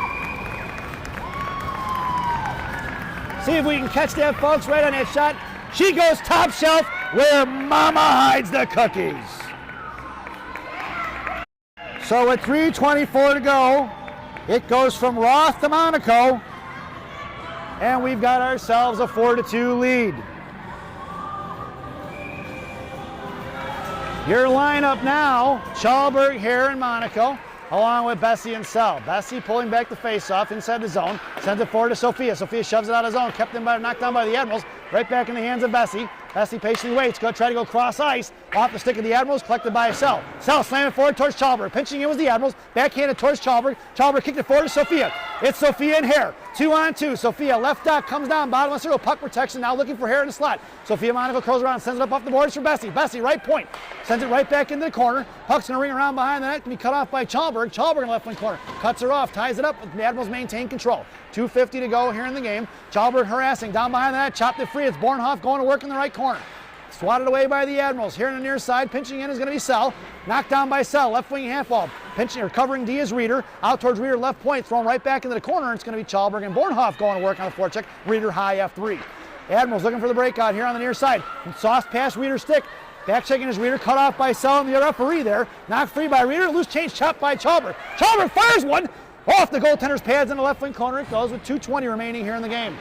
See if we can catch that, folks, right on that shot. She goes top shelf where Mama hides the cookies. So with 3:24 to go, it goes from Roth to Monaco, and we've got ourselves a 4-2 lead. Your lineup now, Chalberg, Hare, and Monaco. along with Bessie and Sell. Bessie pulling back the face-off inside the zone, sends it forward to Sophia. Sophia shoves it out of zone, knocked down by the Admirals, right back in the hands of Bessie. Bessie patiently waits, try to go cross ice, off the stick of the Admirals, collected by Sell. Sell slamming forward towards Chalberg, pinching in was the Admirals, backhanded towards Chalberg. Chalberg kicked it forward to Sophia. It's Sophia and Hare, 2-on-2. Sophia left dot comes down, bottom of circle, puck protection, now looking for Hare in the slot. Sophia Monaco curls around, sends it up off the boards for Bessie. Bessie, right point, sends it right back into the corner. Puck's gonna ring around behind the net, can be cut off by Chalberg. Chalberg in the left wing corner, cuts her off, ties it up, the Admirals maintain control. 2:50 to go here in the game. Chalberg harassing, down behind the net, chopped it free. It's Bornhoff going to work in the right corner. Swatted away by the Admirals. Here on the near side, pinching in is going to be Sell. Knocked down by Sell, left wing handball. Pinching or covering D is Reeder. Out towards Reeder, left point, thrown right back into the corner. It's going to be Chalberg and Bornhoff going to work on the forecheck. Reeder high F3. Admirals looking for the breakout here on the near side. Soft pass, Reeder stick. Back checking is Reeder, cut off by Sell and the referee there. Knocked free by Reeder, loose change, chopped by Chalberg. Chalberg fires one off the goaltender's pads in the left wing corner. It goes with 2:20 remaining here in the game.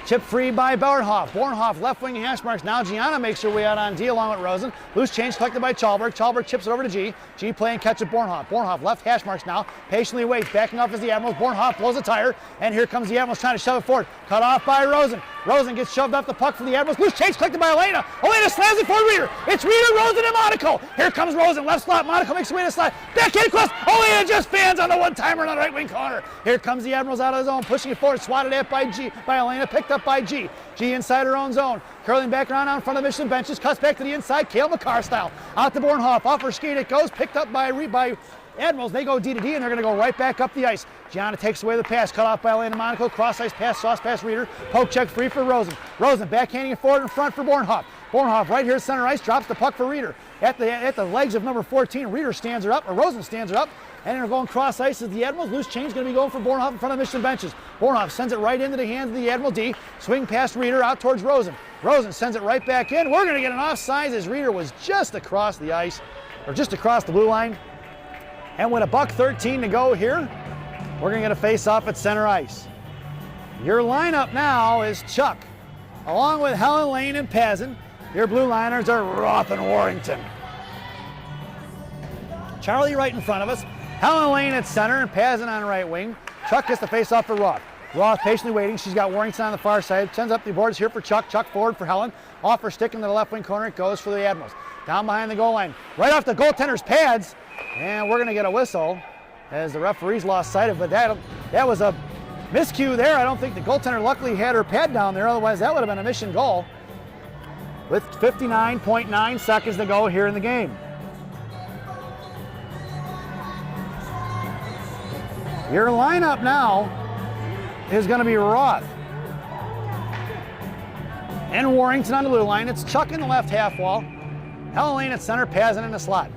Chip free by Bornhoff. Bornhoff left wing hash marks. Now Gianna makes her way out on D along with Rosen. Loose change collected by Chalberg. Chalberg chips it over to G. G playing catch at Bornhoff. Bornhoff left hash marks now. Patiently waits. Backing off is the Admirals. Bornhoff blows a tire. And here comes the Admirals trying to shove it forward. Cut off by Rosen. Rosen gets shoved off the puck from the Admirals. Loose change collected by Elena. Elena slams it for Reeder. It's Reeder, Rosen, and Monaco. Here comes Rosen. Left slot. Monaco makes her way to the slot. Backhand across. Elena just fans on the one-timer on the right wing corner. Here comes the Admirals out of the zone. Pushing it forward. Swatted at by Elena. Picked up by G. G inside her own zone. Curling back around out in front of the Mission benches. Cuts back to the inside. Cale McCarr style. Out to Bornhoff. Off her skate it goes. Picked up by Admirals. They go D to D and they're going to go right back up the ice. Gianna takes away the pass. Cut off by Elena Monaco. Cross ice pass. Sauce pass Reeder. Poke check free for Rosen. Rosen backhanding it forward in front for Bornhoff. Bornhoff right here at center ice. Drops the puck for Reeder. At the legs of number 14. Reeder stands her up. Or Rosen stands her up. And they're going cross ice as the Admirals. Loose change going to be going for Bornhoff in front of the Mission benches. Bornhoff sends it right into the hands of the Admiral D. Swing past Reeder out towards Rosen. Rosen sends it right back in. We're going to get an offside as Reeder was just across the ice, or just across the blue line. And with $1:13 to go here, we're going to get a face-off at center ice. Your lineup now is Chuck, along with Helen Lane and Pazin. Your blue liners are Roth and Warrington. Charlie right in front of us. Helen Lane at center and Pazin on right wing. Chuck gets the face-off for Roth. Roth patiently waiting. She's got Warrington on the far side. Sends up the boards here for Chuck. Chuck forward for Helen. Off her stick into the left wing corner. It goes for the Admirals. Down behind the goal line. Right off the goaltender's pads. And we're going to get a whistle as the referees lost sight of it. But that was a miscue there. I don't think the goaltender luckily had her pad down there. Otherwise, that would have been a mission goal. With 59.9 seconds to go here in the game. Your lineup now is going to be Roth and Warrington on the blue line. It's Chuck in the left half wall. Helen Lane at center, Pazin in the slot.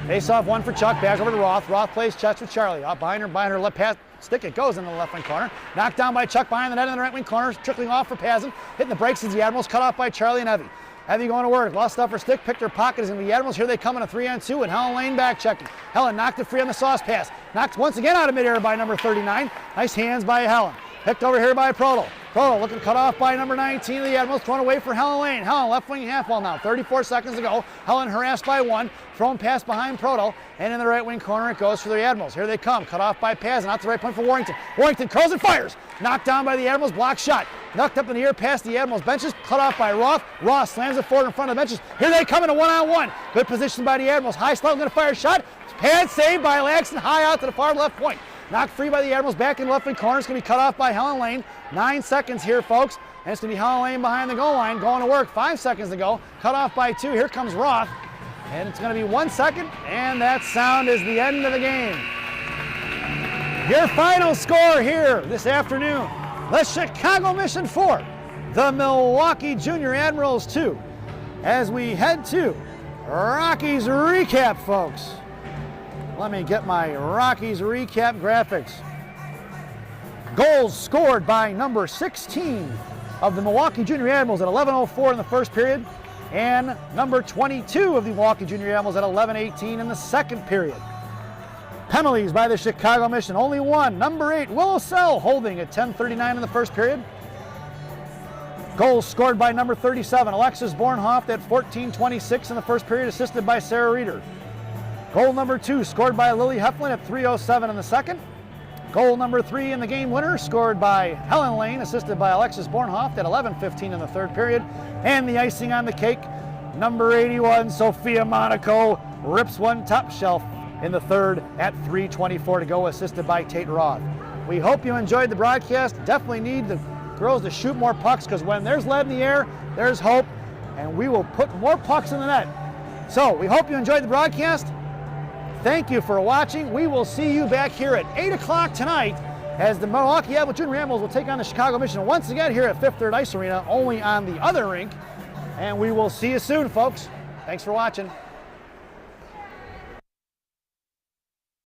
Face off one for Chuck, back over to Roth. Roth plays chest with Charlie. Up behind her left pass stick. It goes into the left wing corner. Knocked down by Chuck behind the net in the right wing corner. Trickling off for Pazin. Hitting the brakes as the Admirals. Cut off by Charlie and Evie. Evie going to work. Lost off her stick. Picked her pocket. Is going to be the Admirals. Here they come in a 3-on-2 and Helen Lane back checking. Helen knocked it free on the sauce pass. Knocked once again out of midair by number 39. Nice hands by Helen. Picked over here by Proto. Proto looking cut off by number 19 of the Admirals. Thrown away for Helen Lane. Helen left wing half wall now. 34 seconds to go. Helen harassed by one. Thrown pass behind Proto. And in the right wing corner it goes for the Admirals. Here they come. Cut off by Pazin. Out to the right point for Warrington. Warrington curls and fires. Knocked down by the Admirals. Block shot. Knocked up in the air past the Admirals benches. Cut off by Roth. Roth slams it forward in front of the benches. Here they come in a one-on-one. Good position by the Admirals. High slot going to fire a shot. Pad saved by Laxton. High out to the far left point. Knocked free by the Admirals back in the left wing corner. It's going to be cut off by Helen Lane. 9 seconds here, folks. And it's going to be Helen Lane behind the goal line. Going to work. 5 seconds to go. Cut off by 2. Here comes Roth. And it's going to be 1 second. And that sound is the end of the game. Your final score here this afternoon. The Chicago Mission 4. The Milwaukee Junior Admirals 2. As we head to Rockies recap, folks. Let me get my Rockies recap graphics. Goals scored by number 16 of the Milwaukee Junior Admirals at 11:04 in the first period, and number 22 of the Milwaukee Junior Admirals at 11:18 in the second period. Penalties by the Chicago Mission, only one. Number 8, Willow Sell, holding at 10:39 in the first period. Goals scored by number 37, Alexis Bornhoff at 14:26 in the first period, assisted by Sarah Reeder. Goal number 2 scored by Lily Heflin at 3:07 in the second. Goal number 3 in the game winner scored by Helen Lane, assisted by Alexis Bornhoft at 11:15 in the third period. And the icing on the cake, number 81, Sophia Monaco, rips one top shelf in the third at 3:24 to go, assisted by Tate Roth. We hope you enjoyed the broadcast. Definitely need the girls to shoot more pucks, because when there's lead in the air, there's hope, and we will put more pucks in the net. So we hope you enjoyed the broadcast. Thank you for watching. We will see you back here at 8 o'clock tonight as the Milwaukee Junior Admirals will take on the Chicago Mission once again here at Fifth Third Ice Arena, only on the other rink. And we will see you soon, folks. Thanks for watching.